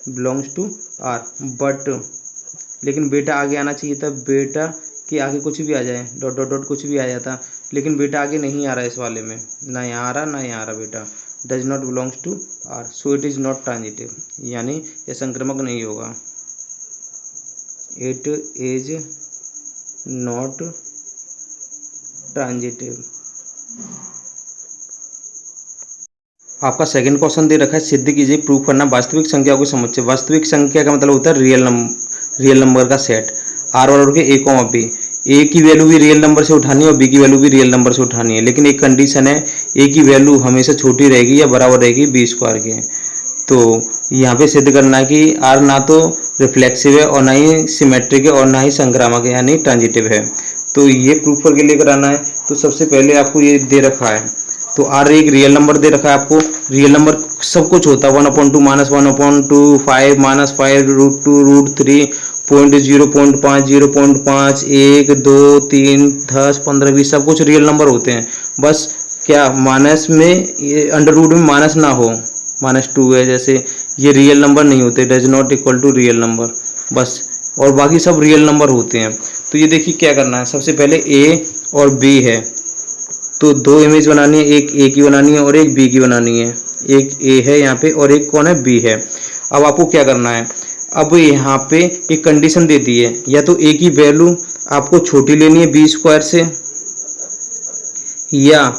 बिलोंग्स टू आर, बट लेकिन बेटा आगे आना चाहिए था, बेटा के आगे कुछ भी आ जाए, डॉट डॉट डॉट कुछ भी आ जाता, लेकिन बेटा आगे नहीं आ रहा है इस वाले में, ना यहाँ आ रहा ना यहाँ आ रहा, बेटा does not belongs to R, so it is not transitive, यानी यह संक्रामक नहीं होगा, इट इज नॉट ट्रांजिटिव। आपका सेकंड क्वेश्चन दे रखा है, सिद्ध कीजिए, प्रूव करना वास्तविक संख्या को समुच्चय। वास्तविक संख्या का मतलब होता है रियल नंबर का सेट, आर और के ए कॉमा बी, ए की वैल्यू भी रियल नंबर से उठानी है और बी की वैल्यू भी रियल नंबर से उठानी है, लेकिन एक कंडीशन है, ए की वैल्यू हमेशा छोटी रहेगी या बराबर रहेगी बी स्क्वायर के। तो यहाँ पे सिद्ध करना है कि आर ना तो रिफ्लेक्सिव है और ना ही सिमेट्रिक है और ना ही संक्रामक है यानी ट्रांजिटिव है। तो ये प्रूफ करके लेकर आना है। तो सबसे पहले आपको ये दे रखा है, तो आर एक रियल नंबर दे रखा है आपको, रियल नंबर सब कुछ होता है 1/2 -1/2 5 -5 √2 √3 0.0 0.5 0.5 1 2 3 10 15 20 सब कुछ रियल नंबर होते हैं। बस क्या माइनस में अंडर रूट में माइनस ना हो, -2 है जैसे, ये रियल नंबर नहीं होते, does not equal to real number बस, और बाकी सब रियल नंबर होते हैं। तो ये देखिए क्या करना है, सबसे पहले ए और बी है, तो दो इमेज बनानी है, एक ए की बनानी है और एक बी की बनानी है, एक ए है यहाँ पे और एक कौन है बी है। अब आपको क्या करना है, अब यहाँ पे एक कंडीशन दे दी है, या तो ए की वैल्यू आपको छोटी लेनी है बी स्क्वायर से, या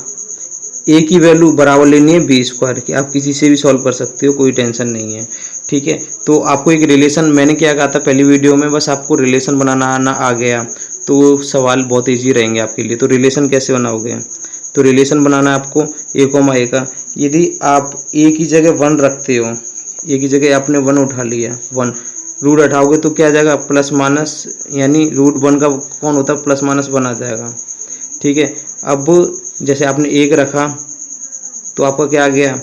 ए की वैल्यू बराबर लेनी है बी स्क्वायर की। आप किसी से भी सॉल्व कर सकते हो, कोई टेंशन नहीं है, ठीक है। तो आपको एक रिलेशन, मैंने क्या कहा था पहली वीडियो में, बस आपको रिलेशन बनाना आना आ गया तो सवाल बहुत ईजी रहेंगे आपके लिए। तो रिलेशन कैसे बनाओगे, तो रिलेशन बनाना है आपको ए कॉमा ए का, यदि आप ए की जगह 1 रखते हो, ए की जगह आपने 1 उठा लिया, 1 रूट हटाओगे तो क्या आ जाएगा प्लस माइनस, यानी √1 का कौन होता है प्लस माइनस 1 आ जाएगा, ठीक है। अब जैसे आपने 1 रखा तो आपका क्या आ गया,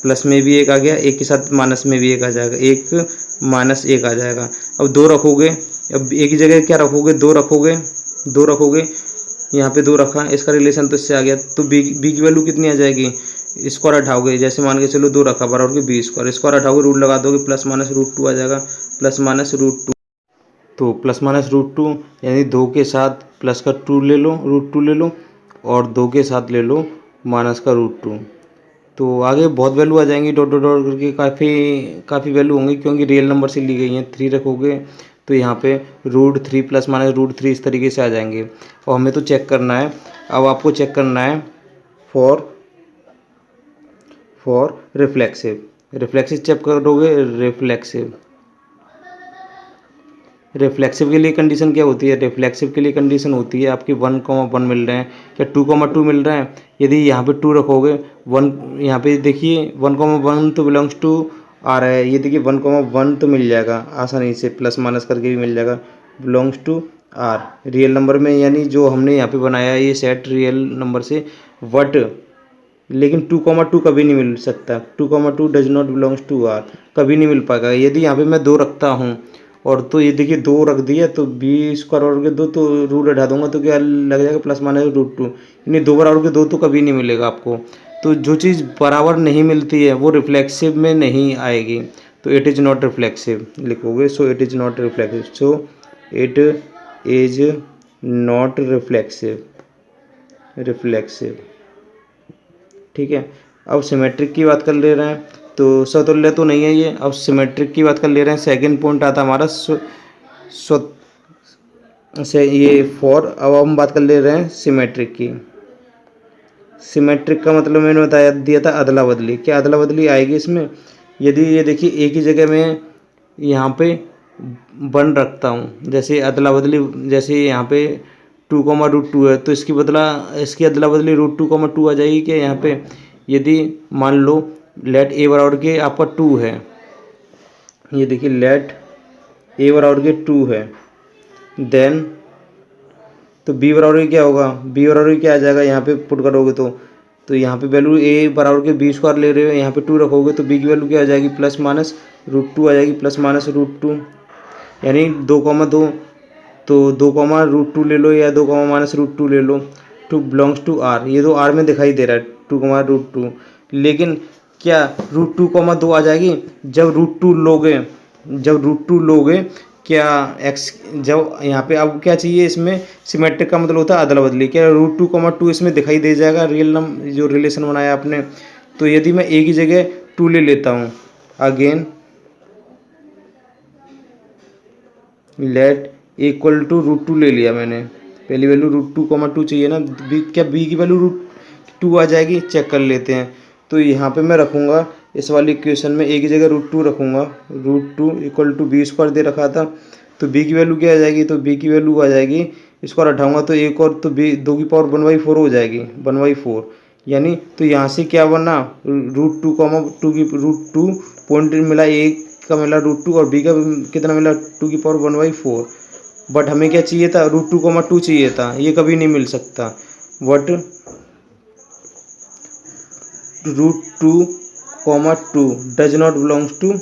प्लस में भी 1 आ गया, एक के साथ माइनस में भी 1 आ जाएगा, 1 -1 आ जाएगा। अब 2 रखोगे, अब एक ही जगह क्या रखोगे, 2 रखोगे, यहाँ पे 2 रखा, इसका रिलेशन तो इससे आ गया, तो बी की वैल्यू कितनी आ जाएगी, स्क्वायर हटाओगे, जैसे मान के चलो 2 रखा बराबर के बी स्क्वायर हटाओगे, रूट लगा दोगे, प्लस माइनस √2 आ जाएगा, प्लस माइनस √2, तो प्लस माइनस √2 यानी 2 के साथ प्लस का 2 ले लो, √2 ले लो, और 2 के साथ ले लो माइनस का √2, तो आगे बहुत वैल्यू आ जाएंगी, डॉट डॉट डॉट करके काफ़ी वैल्यू होंगी, क्योंकि रियल नंबर से ली गई हैं। 3 रखोगे तो यहाँ पे √3 प्लस माइनस √3 इस तरीके से आ जाएंगे, और हमें तो चेक करना है। अब आपको चेक करना है फॉर रिफ्लेक्सिव चेक करोगे, रिफ्लेक्सिव के लिए कंडीशन क्या होती है, रिफ्लेक्सिव के लिए कंडीशन होती है आपकी 1,1 मिल रहे हैं या 2,2 मिल रहे हैं, यदि यहाँ पे 2 रखोगे 1, यहाँ पे देखिए 1,1 तो बिलोंग्स टू आ रहा है, ये देखिए 1,1 तो मिल जाएगा आसानी से, प्लस माइनस करके भी मिल जाएगा, belongs to R real number में, यानी जो हमने यहाँ पे बनाया है ये सेट रियल नंबर से, बट लेकिन 2,2 कभी नहीं मिल सकता, 2,2 does not belongs to R, कभी नहीं मिल पाएगा। यदि यहाँ पे मैं 2 रखता हूँ, और तो ये देखिए 2 रख दिया, तो बी स्क्वायर और के 2, तो रूट हटा दूंगा तो क्या लग जाएगा प्लस माइनस √2, यानी 2 बराबर के 2 तो कभी नहीं मिलेगा आपको। तो जो चीज़ बराबर नहीं मिलती है वो रिफ्लेक्सिव में नहीं आएगी, तो इट इज़ नॉट रिफ्लेक्सिव लिखोगे, सो it is not reflexive, so it is not reflexive, ठीक है। अब सिमेट्रिक की बात कर ले रहे हैं, तो समतुल्य तो नहीं है ये, अब सिमेट्रिक की बात कर ले रहे हैं। सेकंड पॉइंट आता हमारा ये फॉर, अब हम बात कर ले रहे हैं सिमेट्रिक की। सिमेट्रिक का मतलब मैंने बताया दिया था अदला बदली, क्या अदला बदली आएगी इसमें, यदि ये देखिए एक ही जगह में यहाँ पे 1 रखता हूँ, जैसे अदला बदली, जैसे यहाँ पे 2,2 है, तो इसकी अदला बदली √2,2 आ जाएगी क्या यहाँ पे, यदि मान लो लेट ए बराबर के आपका 2 है, ये देखिए लेट ए बराबर के 2 है, देन तो बी बराबर क्या होगा, बी बराबर क्या आ जाएगा, यहाँ पे पुट करोगे तो यहाँ पे वैल्यू ए बराबर के बी स्क्वायर ले रहे हो, यहाँ पे 2 रखोगे तो बी की वैल्यू क्या आ जाएगी प्लस माइनस √2 आ जाएगी प्लस माइनस √2, यानी 2,2, तो 2,√2 ले लो या 2,-√2 ले लो। टू बिलोंग्स टू आर, ये तो आर में दिखाई दे रहा है 2,√2, लेकिन क्या √2,2 आ जाएगी जब √2 लोगे क्या एक्स, जब यहाँ पे अब क्या चाहिए इसमें सिमेट्रिक का मतलब होता है अदला बदली, क्या √2,2 इसमें दिखाई दे जाएगा रियल नंबर जो रिलेशन बनाया आपने। तो यदि मैं ए की जगह 2 ले लेता हूँ, अगेन लेट इक्वल टू √2 ले लिया मैंने, पहली वैल्यू √2,2 चाहिए ना, क्या बी की वैल्यू √2 आ जाएगी, चेक कर लेते हैं। तो यहाँ पे मैं रखूँगा इस वाली इक्वेशन में ए की जगह √2 रखूँगा, √2 इक्वल टू b² दे रखा था, तो बी की वैल्यू क्या आ जाएगी, तो बी की वैल्यू आ जाएगी, इसको हटाऊँगा तो एक और तो बी 2 की पावर 1/4 हो जाएगी, 1/4, यानी तो यहाँ से क्या बना √2 पॉइंट मिला, ए का मिला √2 और बी का कितना मिला 2 की पावर 1/4, बट हमें क्या चाहिए था √2,2 चाहिए था, ये कभी नहीं मिल सकता। But √2,2 does not belongs to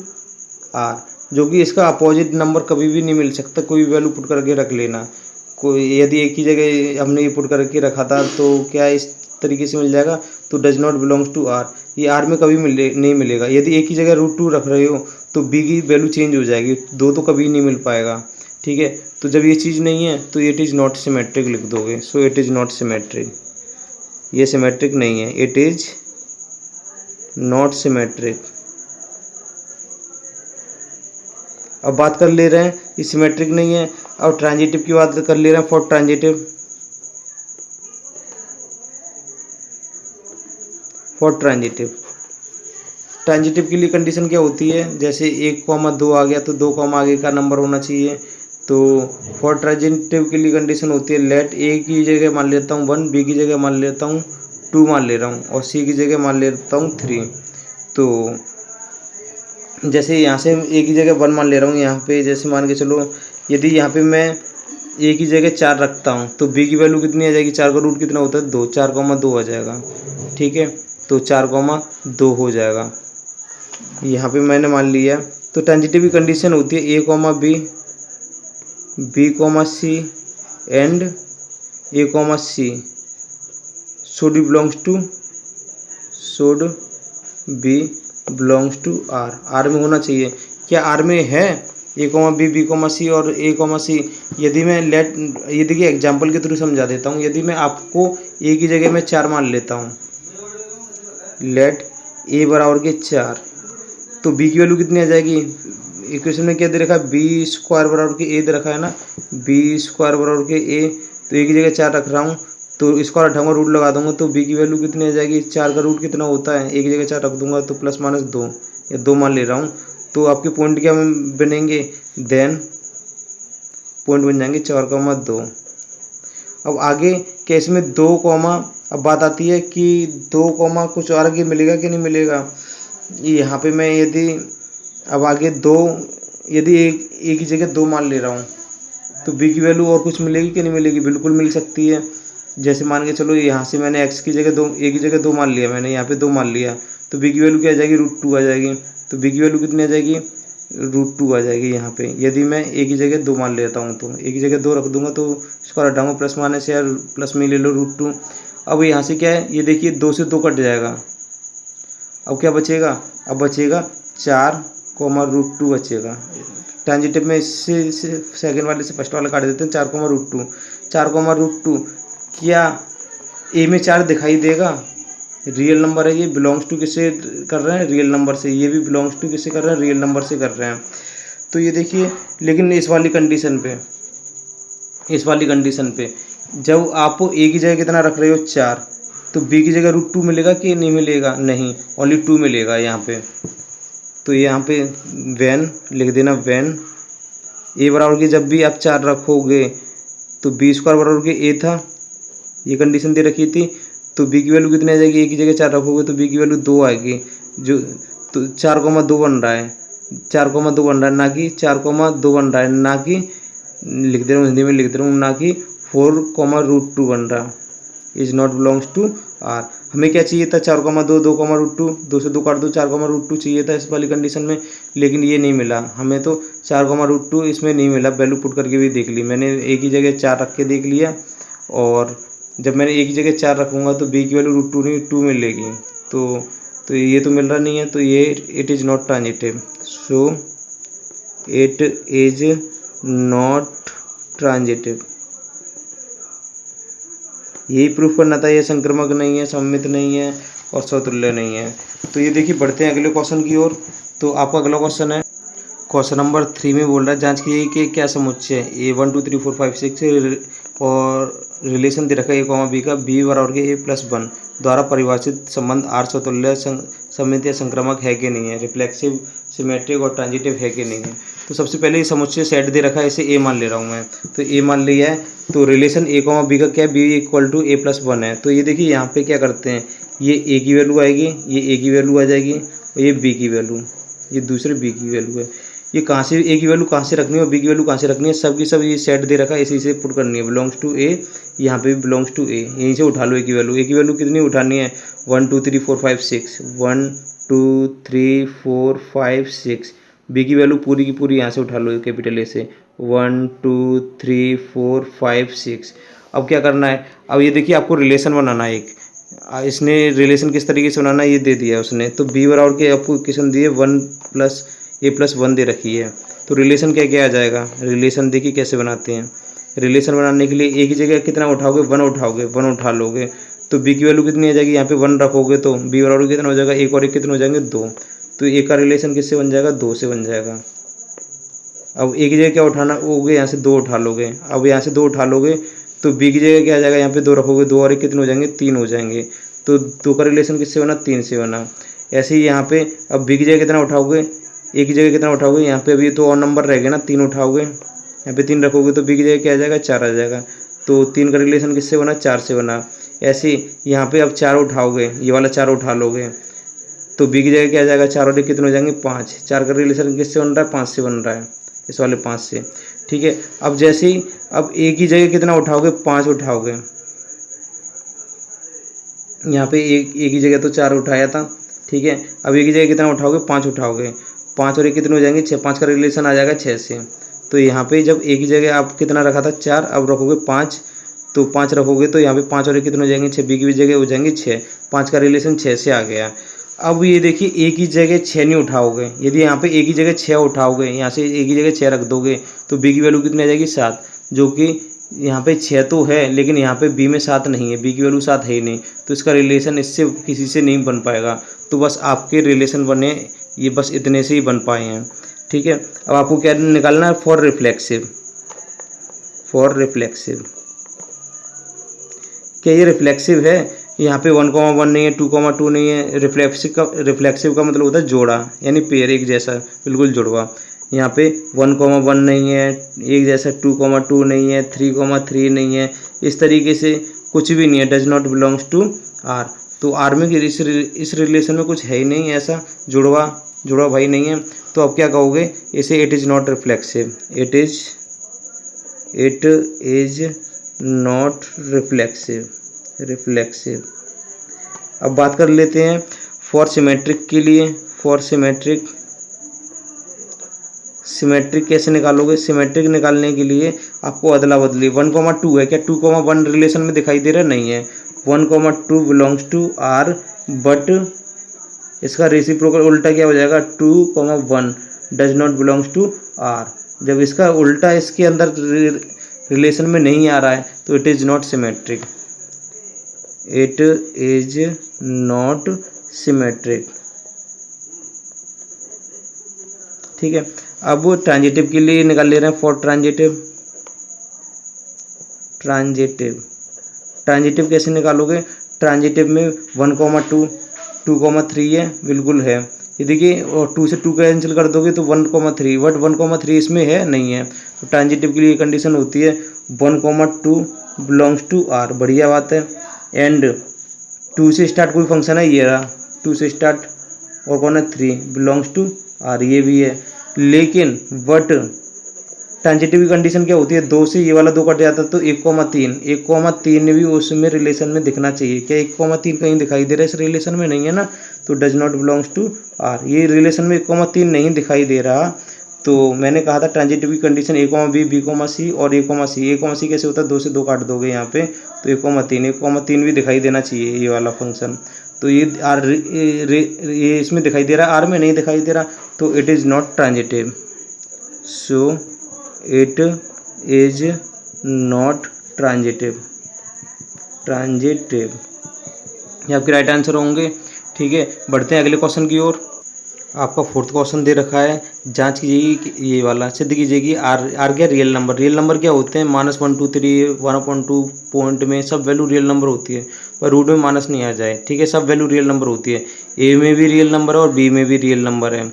R, जो कि इसका अपोजिट नंबर कभी भी नहीं मिल सकता, कोई भी वैल्यू पुट करके रख लेना। कोई यदि एक ही जगह हमने ये पुट करके रखा था तो क्या इस तरीके से मिल जाएगा, तो does not belongs to R, ये आर में कभी नहीं मिलेगा। यदि एक ही जगह √2 रख रहे हो तो बी की वैल्यू चेंज हो जाएगी, दो तो कभी नहीं मिल पाएगा, ठीक है। तो जब ये चीज़ नहीं है तो इट इज़ नॉट सिमेट्रिक लिख दोगे, so it is not symmetric, ये सिमेट्रिक नहीं है, इट इज़ नॉट सिमेट्रिक। अब बात कर ले रहे हैं ये सिमेट्रिक नहीं है, अब ट्रांजिटिव की बात कर ले रहे हैं। फॉर ट्रांजिटिव के लिए कंडीशन क्या होती है, जैसे 1,2 आ गया तो 2, आगे का नंबर होना चाहिए। तो फॉर ट्रांजिटिव के लिए कंडीशन होती है लेट ए की जगह मान लेता हूँ 1, बी की जगह मान लेता हूँ 2 मान ले रहा हूँ, और सी की जगह मान लेता हूँ 3। तो जैसे यहाँ से ए की जगह 1 मान ले रहा हूँ, यहाँ पे जैसे मान के चलो यदि यहाँ पे मैं ए की जगह 4 रखता हूँ तो बी की वैल्यू कितनी आ जाएगी, 4 का रूट कितना होता है 2, 4,2 आ जाएगा, ठीक है। तो 4,2 हो जाएगा, यहाँ पे मैंने मान लिया। तो ट्रांजिटिव की कंडीशन होती है ए, B, B, C and A, C should be belongs to R, R में होना चाहिए। क्या आर में है ए, बी, बी, सी और ए, सी। यदि मैं ये देखिए एग्जाम्पल के थ्रू समझा देता हूँ। यदि मैं आपको ए की जगह में 4 मान लेता हूँ, लेट ए बराबर के 4, तो बी की वैल्यू कितनी आ जाएगी, इक्वेशन में क्या दे रखा है b² बराबर के ए दे रखा है ना, b² बराबर के ए, तो ए की जगह 4 रख रहा हूँ, तो इसको हटाऊंगा रूट लगा दूंगा तो बी की वैल्यू कितनी आ जाएगी, 4 का रूट कितना होता है, ए की जगह 4 रख दूंगा तो प्लस माइनस 2 या 2 मान ले रहा हूँ। तो आपके पॉइंट क्या बनेंगे, देन पॉइंट बन जाएंगे 4,2। अब आगे केस में 2, अब बात आती है कि 2, कुछ और आगे मिलेगा कि नहीं मिलेगा। यहाँ पे मैं यदि अब आगे 2, यदि एक ही जगह 2 मान ले रहा हूँ तो बी की वैल्यू और कुछ मिलेगी कि नहीं मिलेगी, बिल्कुल मिल सकती है। जैसे मान के चलो यहाँ से मैंने एक्स की जगह 2, ए की जगह 2 मान लिया, मैंने यहाँ पे 2 मान लिया, तो बी की वैल्यू क्या आ जाएगी, √2 आ जाएगी। तो बी की वैल्यू कितनी आ जाएगी, √2 आ जाएगी यहाँ पे। यदि मैं ए की जगह 2 मान लेता हूँ तो ए की जगह 2 रख दूंगा, तो इसको हटाऊंगा प्लस माइनस या प्लस में ले लो √2। अब यहाँ से क्या है, ये देखिए 2 से 2 कट जाएगा, अब क्या बचेगा, अब बचेगा 4, √2 बचेगा। ट्रांजिटिव में इससे सेकंड वाले से फर्स्ट वाला काट देते हैं, 4, √2। क्या ए में 4 दिखाई देगा, रियल नंबर है ये, बिलोंग्स टू किससे कर रहे हैं, रियल नंबर से, ये भी बिलोंग्स टू किससे कर रहे हैं, रियल नंबर से कर रहे हैं। तो ये देखिए, लेकिन इस वाली कंडीशन पे जब आप ए की जगह कितना रख रहे हो 4, तो बी की जगह √2 मिलेगा कि नहीं मिलेगा, नहीं, ओनली 2 मिलेगा यहाँ पे। तो यहाँ पे वैन लिख देना, वैन ए बराबर के जब भी आप 4 रखोगे तो b² बराबर के ए था, ये कंडीशन दे रखी थी। तो बी की वैल्यू कितनी आ जाएगी, ए की जगह 4 रखोगे तो बी की वैल्यू 2 आएगी, जो तो 4,2 बन रहा है, 4,2 बन रहा है, ना कि 4,2 बन रहा है, ना कि लिख दे रहा हूँ हिंदी में लिख दे रहा हूँ, ना कि 4, √2 बन रहा, is not belongs to R. हमें क्या चाहिए था 4,2 2,√2 2 से 2 काट दो 4,√2 चाहिए था इस वाली कंडीशन में, लेकिन ये नहीं मिला हमें। तो 4,√2 इसमें नहीं मिला, वैल्यू पुट करके भी देख ली मैंने, एक ही जगह 4 रख के देख लिया। और जब मैंने एक ही जगह 4 रखूँगा तो बी की वैल्यू √2 नहीं 2 मिलेगी। तो ये तो मिल रहा नहीं है, तो ये it is not transitive. So it is not transitive. यही प्रूफ करना था, ये संक्रामक नहीं है, सममित नहीं है और स्वतुल्य नहीं है। तो ये देखिए बढ़ते हैं अगले क्वेश्चन की ओर। तो आपका अगला क्वेश्चन है क्वेश्चन नंबर 3 में बोल रहा है जांच कीजिए कि क्या समुच्चय है ए 1 2 3 4 5 6 और रिलेशन दे रखा है ए बी का बी बराबर के a+1 द्वारा परिभाषित संबंध आर स्वतुल्य सममित या संक्रामक है कि नहीं है, रिफ्लेक्सिव सिमेट्रिक और ट्रांजिटिव है कि नहीं है। तो सबसे पहले ये समुच्चय सेट दे रखा है, इसे ए मान ले रहा हूँ मैं, तो ए मान लिया है। तो रिलेशन ए बी का क्या है, बी इक्वल टू a+1 है। तो ये देखिए यहाँ पे क्या करते हैं, ये ए की वैल्यू आएगी, ये ए की वैल्यू आ जाएगी और ये बी की वैल्यू, ये दूसरे बी की वैल्यू है। ये कहाँ से ए की वैल्यू कहाँ से रखनी है और बी की वैल्यू कहाँ से रखनी है, सब की सब ये सेट दे रखा है, इसी से पुट करनी है। बिलोंग्स टू ए, यहाँ पे भी बिलोंग्स टू ए, यहीं से उठा लो ए की वैल्यू। ए की वैल्यू कितनी उठानी है, 1 2 3 4 5 6 1 2 3 4 5 6। बी की वैल्यू पूरी की पूरी यहाँ से उठा लो कैपिटल ए से, 1 2 3 4 5 6। अब क्या करना है, अब ये देखिए आपको रिलेशन बनाना है एक, इसने रिलेशन किस तरीके से बनाना है ये दे दिया उसने। तो बी बराबर के आपको इक्वेशन दिए 1 + a+1 दे रखी है। तो रिलेशन क्या क्या आ जाएगा, रिलेशन देखिए कैसे बनाते हैं। रिलेशन बनाने के लिए एक ही जगह कितना उठाओगे, 1 उठाओगे, 1 उठा लोगे तो बी की वैल्यू कितनी आ जाएगी, यहाँ पे 1 रखोगे तो बी बराबर कितना हो जाएगा, एक और एक कितने हो जाएंगे 2। तो एक का रिलेशन किससे बन जाएगा, 2 से बन जाएगा। अब एक ही जगह क्या उठाना होगे, यहाँ से 2 उठा लोगे। अब यहाँ से 2 उठा लोगे तो बी की जगह क्या आ जाएगा, यहाँ पे 2 रखोगे, 2 और एक कितने हो जाएंगे, 3 हो जाएंगे। तो 2 का रिलेशन किससे बना, 3 से बना। ऐसे ही यहाँ पे अब बी की जगह कितना उठाओगे, एक की जगह कितना उठाओगे, यहाँ पे अभी तो और नंबर रह गए ना, 3 उठाओगे, यहाँ पे 3 रखोगे तो बी की जगह क्या आ जाएगा, 4 आ जाएगा। तो 3 का रिलेशन किससे बना, 4 से बना। ऐसे यहाँ पे अब 4 उठाओगे, ये वाला 4 उठा लोगे तो बी की जगह क्या आ जाएगा, 4 और एक कितने हो जाएंगे, 5। 4 का रिलेशन किससे बन रहा है, 5 से बन रहा है, इस वाले 5 से। ठीक है, अब जैसे ही अब एक ही जगह कितना उठाओगे, 5 उठाओगे। यहाँ पे एक ही जगह तो 4 उठाया था, ठीक है। अब एक ही जगह कितना उठाओगे, 5 उठाओगे, 5 और एक कितने हो जाएंगे, 6। 5 का रिलेशन आ जाएगा 6 से। तो यहाँ पे जब एक ही जगह आप कितना रखा था, 4, अब रखोगे 5, तो 5 रखोगे तो यहाँ पे 5 और एक कितने हो जाएंगे, 6। बी की भी जगह हो जाएंगे 6, 5 का रिलेशन 6 से आ गया। अब ये देखिए एक ही जगह 6 नहीं उठाओगे, यदि यहाँ पे एक ही जगह 6 उठाओगे, यहाँ से एक ही जगह 6 रख दोगे तो बी की वैल्यू कितनी आ जाएगी, 7। जो कि यहाँ पे 6 तो है लेकिन यहाँ पे बी में 7 नहीं है, बी की वैल्यू 7 है ही नहीं, तो इसका रिलेशन इससे किसी से नहीं बन पाएगा। तो बस आपके रिलेशन बने ये बस इतने से ही बन पाए हैं। ठीक है, अब आपको क्या निकालना है, फॉर रिफ्लेक्सिव। फॉर रिफ्लेक्सिव क्या ये रिफ्लेक्सिव है, यहाँ पे 1,1 नहीं है, 2,2 नहीं है। रिफ्लेक्सिव का मतलब होता है जोड़ा, यानी पेयर, एक जैसा, बिल्कुल जुड़वा। यहाँ पे 1,1 नहीं है, एक जैसा 2,2 नहीं है, 3,3 नहीं है, इस तरीके से कुछ भी नहीं है, does not belongs to R. तो आर में इस रिलेशन में कुछ है ही नहीं ऐसा जुड़वा भाई नहीं है। तो अब क्या कहोगे इसे, it is not reflexive, it is not reflexive. अब बात कर लेते हैं फॉर सिमेट्रिक के लिए। फॉर सिमेट्रिक कैसे निकालोगे, सिमेट्रिक निकालने के लिए आपको अदला बदली 1,2 है, क्या 2,1 रिलेशन में दिखाई दे रहा नहीं है, 1,2 बिलोंग्स टू आर, बट इसका रेसिप्रोकल उल्टा क्या हो जाएगा, 2,1 does not belongs to R. जब इसका उल्टा इसके अंदर रिलेशन में नहीं आ रहा है तो it is not symmetric, it is not symmetric. ठीक है, अब ट्रांजिटिव के लिए निकाल ले रहे हैं, फॉर ट्रांजिटिव कैसे निकालोगे, ट्रांजिटिव में 1,2 2,3 है, बिल्कुल है, ये देखिए, और 2 से 2 कैंसिल कर दोगे तो 1,3, बट 1,3 इसमें है नहीं है। तो ट्रांजिटिव के लिए कंडीशन होती है 1,2 बिलोंग्स टू आर, बढ़िया बात है। एंड 2 से स्टार्ट कोई फंक्शन है, ये रहा 2 से स्टार्ट, और कौन है 3 बिलोंग्स टू आर, ये भी है। लेकिन बट ट्रांजिटिव की कंडीशन क्या होती है, 2 से ये वाला 2 कट जाता है तो 1,3 भी उसमें रिलेशन में दिखना चाहिए। क्या 1,3 कहीं दिखाई दे रहा है इस रिलेशन में? नहीं है ना, तो does not belongs to R. ये रिलेशन में 1,3 नहीं दिखाई दे रहा, तो मैंने कहा था ट्रांजिटिव की कंडीशन A,B,C और A,C कैसे होता है, 2 से 2 काट दोगे यहाँ पे तो 1,3 भी दिखाई देना चाहिए ये वाला फंक्शन। तो ये आर ये इसमें दिखाई दे रहा है, आर में नहीं दिखाई दे रहा, तो it is not transitive. So it is not transitive. ये आपके राइट आंसर होंगे। ठीक है, बढ़ते हैं अगले क्वेश्चन की ओर। आपका 4th क्वेश्चन दे रखा है, जांच कीजिएगी कि ये वाला सिद्ध कीजिएगी आर क्या रियल नंबर क्या होते हैं, -1 2 3 1/2 पॉइंट में सब वैल्यू रियल नंबर होती है, पर रूट में माइनस नहीं आ जाए। ठीक है, सब वैल्यू रियल नंबर होती है, ए में भी रियल नंबर है और बी में भी रियल नंबर है।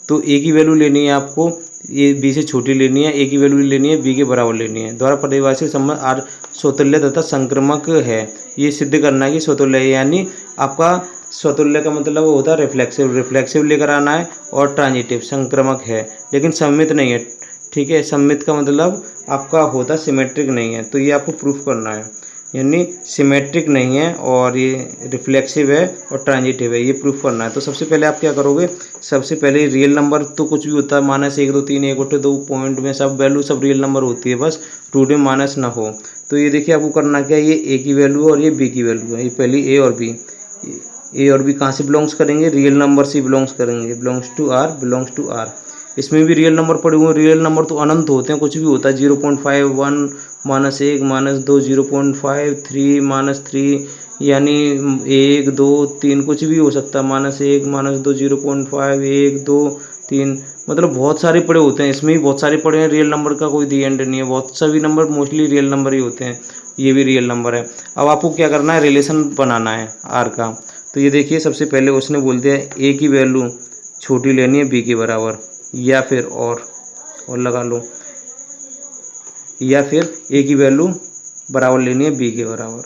तो ए की वैल्यू लेनी है आपको, ये बी से छोटी लेनी है, ए की वैल्यू लेनी है, बी के बराबर लेनी है। द्वारा परिभाषित संबंध आर स्वतुल्य तथा संक्रामक है, ये सिद्ध करना है कि स्वतुल्य है, यानी आपका स्वतुल्य का मतलब होता है रिफ्लेक्सिव लेकर आना है, और ट्रांजिटिव संक्रामक है लेकिन सममित नहीं है। ठीक है, सममित का मतलब आपका होता सिमेट्रिक नहीं है, तो ये आपको प्रूफ करना है, यानी सिमेट्रिक नहीं है और ये रिफ्लेक्सिव है और ट्रांजिटिव है, ये प्रूफ करना है। तो सबसे पहले आप क्या करोगे, सबसे पहले रियल नंबर तो कुछ भी होता है, -1 2 3 1 2 2 पॉइंट में सब वैल्यू सब रियल नंबर होती है, बस रूट में माइनस ना हो। तो ये देखिए आपको करना क्या है, ये ए की वैल्यू और ये बी की वैल्यू है, ये पहली ए और बी कहाँ से बिलोंग्स करेंगे, रियल नंबर से बिलोंग्स करेंगे, बिलोंग्स टू आर। इसमें भी रियल नंबर पड़े हुए, रियल नंबर तो अनंत होते हैं, कुछ भी होता है, 0.5 1 -1 -2 0.5 3 -3 यानी 1 2 3 कुछ भी हो सकता है, -1 -2 0.5 1 2 3 मतलब बहुत सारे पड़े होते हैं, इसमें भी बहुत सारे पड़े हैं, रियल नंबर का कोई दी एंड नहीं है, बहुत सभी नंबर मोस्टली रियल नंबर ही होते हैं, ये भी रियल नंबर है। अब आपको क्या करना है, रिलेशन बनाना है आर का। तो ये देखिए सबसे पहले उसने बोल दिया ए की वैल्यू छोटी लेनी है बी के बराबर, या फिर और लगा लो, या फिर ए की वैल्यू बराबर लेनी है बी के बराबर।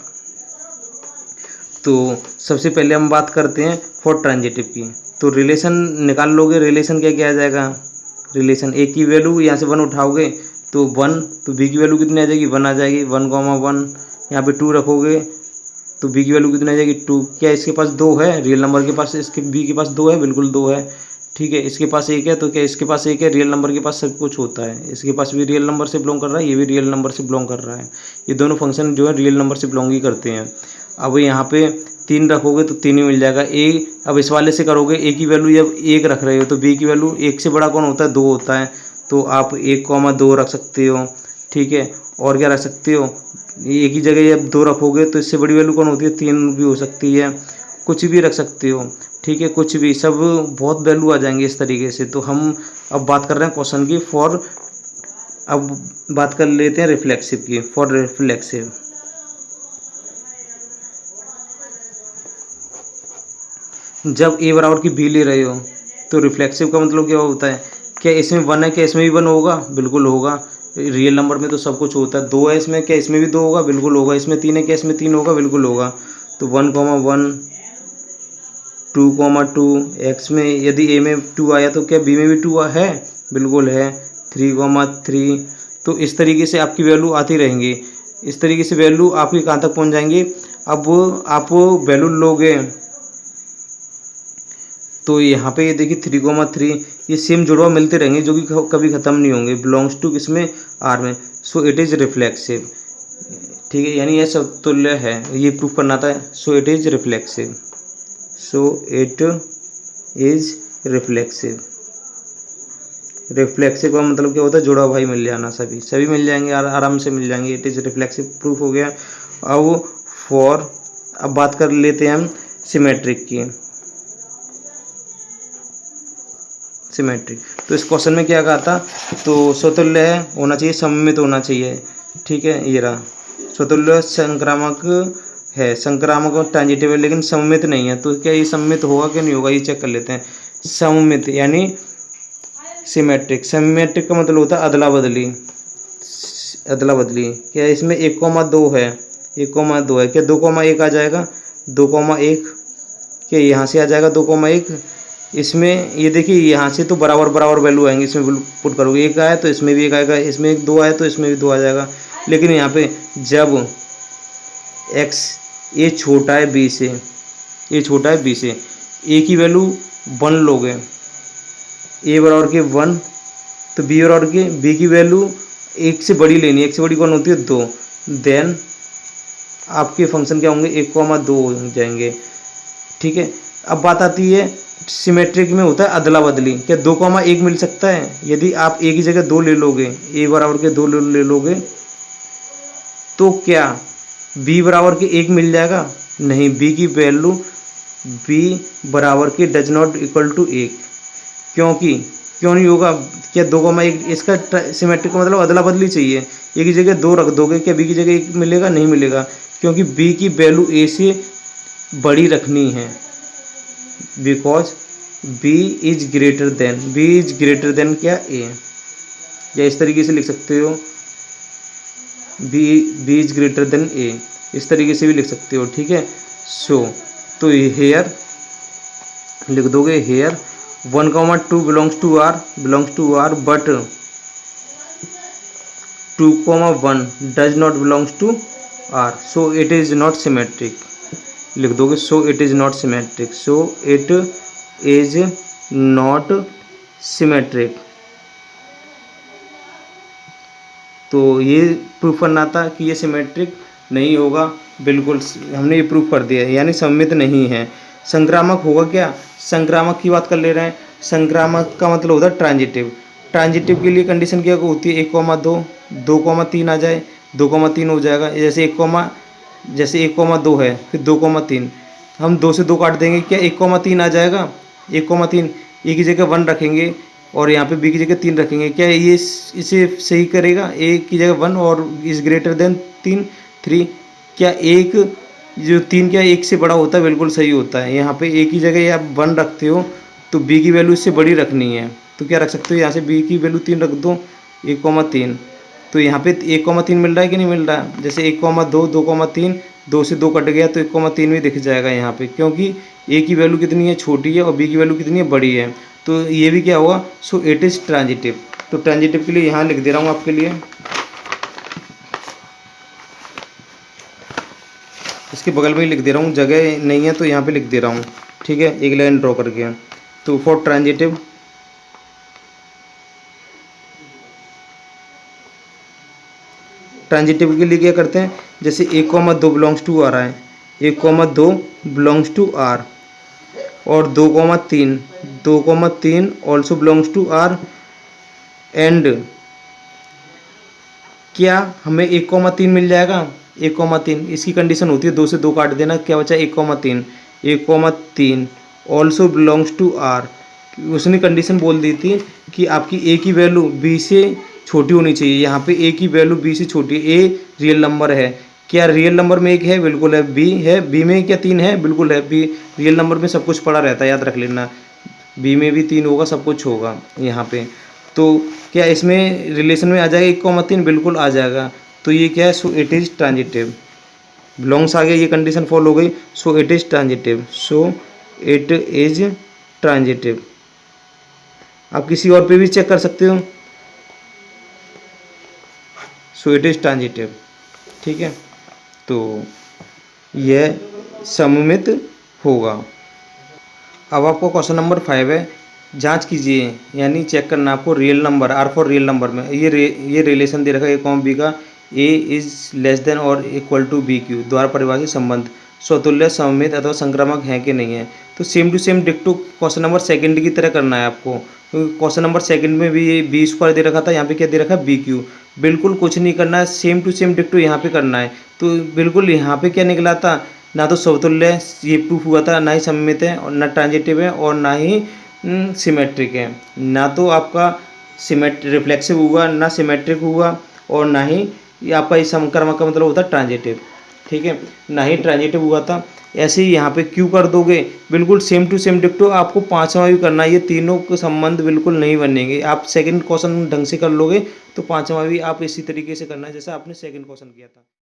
तो सबसे पहले हम बात करते हैं फॉर ट्रांजिटिव की, तो रिलेशन निकाल लोगे, रिलेशन क्या आ जाएगा, रिलेशन ए की वैल्यू यहाँ से 1 उठाओगे तो 1, तो बी की वैल्यू कितनी आ जाएगी, 1 आ जाएगी, 1,1 यहाँ पे 2 रखोगे तो बी की वैल्यू कितनी आ जाएगी, 2। क्या इसके पास 2 है, रियल नंबर के पास इसके बी के पास 2 है, बिल्कुल 2 है। ठीक है, इसके पास 1 है, तो क्या इसके पास 1 है, रियल नंबर के पास सब कुछ होता है, इसके पास भी रियल नंबर से बिलोंग कर रहा है, ये भी रियल नंबर से बिलोंग कर रहा है, ये दोनों फंक्शन जो है रियल नंबर से बिलोंग ही करते हैं। अब यहाँ पे 3 रखोगे तो 3 ही मिल जाएगा। ए अब इस वाले से करोगे, ए की वैल्यू जब 1 रख रहे हो तो बी की वैल्यू 1 से बड़ा कौन होता है, 2 होता है, तो आप 1,2 रख सकते हो। ठीक है, और क्या रख सकते हो, एक ही जगह जब 2 रखोगे तो इससे बड़ी वैल्यू कौन होती है, 3 भी हो सकती है, कुछ भी रख सकते हो। ठीक है, कुछ भी, सब बहुत वैल्यू आ जाएंगे इस तरीके से। तो हम अब बात कर रहे हैं क्वेश्चन की अब बात कर लेते हैं रिफ्लेक्सिव की, फॉर रिफ्लेक्सिव। जब ए बराबर की बी ले रहे हो तो रिफ्लेक्सिव का मतलब क्या होता है, क्या इसमें 1 है, क्या इसमें भी 1 होगा, बिल्कुल होगा, रियल नंबर में तो सब कुछ होता है। 2 है इसमें, क्या इसमें भी 2 होगा, बिल्कुल होगा। इसमें 3 है, क्या इसमें 3 होगा, बिल्कुल होगा। तो 1,1 2,2 एक्स में यदि ए में 2 आया तो क्या बी में भी 2 है, बिल्कुल है। 3,3, तो इस तरीके से आपकी वैल्यू आती रहेंगी, इस तरीके से वैल्यू आपकी कहाँ तक पहुँच जाएंगी। अब आप वैल्यू लोगे तो यहाँ पे ये देखिए 3,3 ये सेम जुड़वा मिलते रहेंगे जो कि कभी ख़त्म नहीं होंगे, बिलोंग्स टू किसमें, आर में। सो इट इज़ रिफ्लेक्सिव। ठीक है, यानी यह समतुल्य है, ये प्रूफ करना था। सो it is reflexive, so it is reflexive. Reflexive का मतलब क्या होता है, जुड़ा भाई मिल जाना, सभी मिल जाएंगे, आराम से मिल जाएंगे। इट इज़ रिफ्लेक्सिव प्रूफ हो गया। अब बात कर लेते हैं हम सिमेट्रिक की। सिमेट्रिक, तो इस क्वेश्चन में क्या कहा था, तो स्वतुल्य है, होना चाहिए, सममित होना चाहिए। ठीक है, ये रहा स्वतुल्य, संक्रामक है, संक्रामक और ट्रांजिटिव है, लेकिन सममित नहीं है। तो क्या ये सममित होगा कि नहीं होगा, ये चेक कर लेते हैं। सममित यानी सिमेट्रिक, सिमेट्रिक का मतलब होता है अदला बदली। क्या इसमें 1,2 है, 1,2 है, क्या 2,1 आ जाएगा, 2,1 क्या यहाँ से आ जाएगा 2,1, इसमें ये देखिए यहाँ से तो बराबर बराबर वैल्यू आएंगे, इसमें पुट करोगे, एक आया तो इसमें भी एक आएगा, इसमें एक दो आया तो इसमें भी दो आ जाएगा। लेकिन यहाँ पे जब x ए छोटा है b से, ए छोटा है b से, ए की वैल्यू 1 लोगे, ए बराबर के 1 तो b बराबर के b की वैल्यू एक से बड़ी लेनी है, एक से बड़ी कौन होती है 2, देन आपके फंक्शन क्या होंगे 1,2 हो जाएंगे। ठीक है, अब बात आती है सिमेट्रिक में होता है अदला बदली, क्या 2,1 मिल सकता है? यदि आप ए की जगह 2 ले लोगे, ए बराबर के 2 ले लोगे तो क्या b बराबर के 1 मिल जाएगा? नहीं, b की वैल्यू b बराबर के डज नॉट इक्वल टू 1, क्योंकि क्यों नहीं होगा? क्या 2,1 इसका सिमेट्रिक का मतलब अदला बदली चाहिए, ए की जगह 2 रख दोगे, क्या b की जगह 1 मिलेगा? नहीं मिलेगा, क्योंकि b की वैल्यू a से बड़ी रखनी है, because b is greater than क्या a, या इस तरीके से लिख सकते हो b is greater than a, इस तरीके से भी लिख सकते हो। ठीक है, सो तो हेयर लिख दोगे, here 1,2 belongs to r but 2,1 does not belongs to r, so it is not symmetric, लिख दोगे so it is not symmetric, so it is not symmetric. तो ये प्रूफ करना था कि ये सिमेट्रिक नहीं होगा, बिल्कुल हमने ये प्रूफ कर दिया है, यानी सममित नहीं है। संक्रामक होगा क्या? संक्रामक की बात कर ले रहे हैं। संक्रामक का मतलब होता है ट्रांजिटिव। ट्रांजिटिव के लिए कंडीशन क्या होती है? 1,2 2,3 आ जाए, 2,3 हो जाएगा, जैसे 1,2 है, फिर 2,3, हम 2 से 2 काट देंगे, क्या 1,3 आ जाएगा? 1,3 ए की जगह 1 रखेंगे और यहाँ पे बी की जगह 3 रखेंगे, क्या ये इसे सही करेगा? ए की जगह 1 और इज ग्रेटर देन 3, क्या एक जो 3 क्या 1 से बड़ा होता है? बिल्कुल सही होता है। यहाँ पे ए की जगह आप 1 रखते हो तो बी की वैल्यू इससे बड़ी रखनी है, तो क्या रख सकते हो? यहाँ से बी की वैल्यू 3 रख दो, 1,3, तो यहाँ पे 1,3 मिल रहा है कि नहीं मिल रहा है? जैसे 1,2 2,3, 2 से 2 कट गया तो 1,3 भी दिख जाएगा यहाँ पे, क्योंकि ए की वैल्यू कितनी है? छोटी है, और बी की वैल्यू कितनी है? बड़ी है, तो ये भी क्या होगा? सो इट इज़ ट्रांजिटिव। तो ट्रांजिटिव के लिए यहाँ लिख दे रहा हूँ आपके लिए, इसके बगल में ही लिख दे रहा हूँ, जगह नहीं है तो यहाँ पे लिख दे रहा हूँ। ठीक है, एक लाइन ड्रॉ करके, तो फॉर ट्रांजिटिव के लिए क्या करते हैं? जैसे 1,2 बिलोंग्स टू आ रहा है, 1,2 बिलोंग्स टू आर, और 2,3 also belongs to R, and क्या हमें 1,3 मिल जाएगा? 1,3 इसकी कंडीशन होती है 2 से 2 काट देना, क्या बचा? 1,3 ऑल्सो बिलोंग्स टू आर। उसने कंडीशन बोल दी थी कि आपकी ए की वैल्यू बी से छोटी होनी चाहिए, यहाँ पे ए की वैल्यू बी से छोटी, ए रियल नंबर है, क्या रियल नंबर में 1 है? बिल्कुल है। बी है, बी में क्या 3 है? बिल्कुल है। बी रियल नंबर में सब कुछ पड़ा रहता है, याद रख लेना, बी में भी 3 होगा, सब कुछ होगा यहाँ पे। तो क्या इसमें रिलेशन में आ जाएगा 1,3? बिल्कुल आ जाएगा। तो ये क्या है? So it is transitive. Belongs आ गया, ये कंडीशन फॉलो हो गई, so it is transitive, so it is transitive. आप किसी और पे भी चेक कर सकते हो, सो इट इज़ ट्रांजिटिव। ठीक है, तो यह सममित होगा। अब आपको क्वेश्चन नंबर 5 है, जांच कीजिए, यानी चेक करना आपको real number, R for real number में ये रिलेशन दे रखा है ए, बी का, ए इज लेस देन और इक्वल टू बी क्यू द्वारा परिभाषित संबंध स्वतुल्य, सममित अथवा संक्रामक है कि नहीं है। तो सेम टू सेम डिक्टो क्वेश्चन नंबर 2 की तरह करना है आपको, क्योंकि क्वेश्चन नंबर 2 में भी ये बी स्क्वायर दे रखा था, यहाँ पे क्या दे रखा है? B cube. बिल्कुल कुछ नहीं करना है, सेम टू सेम डिक्टो यहाँ पे करना है। तो बिल्कुल यहाँ पे क्या निकला था? ना तो समतुल्य ये प्रूफ हुआ था, ना ही सममित है, और ना ट्रांजिटिव है, और ना ही सिमेट्रिक है। ना तो आपका रिफ्लेक्सिव हुआ, ना सिमेट्रिक हुआ, और ना ही ये आपका इस संक्रामक का मतलब होता है ट्रांजिटिव। ठीक है, ना ही ट्रांजिटिव हुआ था। ऐसे ही यहाँ पे क्यू कर दोगे, बिल्कुल सेम टू सेम डिक्टो आपको 5वां भी करना है, ये तीनों के संबंध बिल्कुल नहीं बनेंगे। आप सेकंड क्वेश्चन ढंग से कर लोगे तो 5वां भी आप इसी तरीके से करना है जैसा आपने सेकंड क्वेश्चन किया था।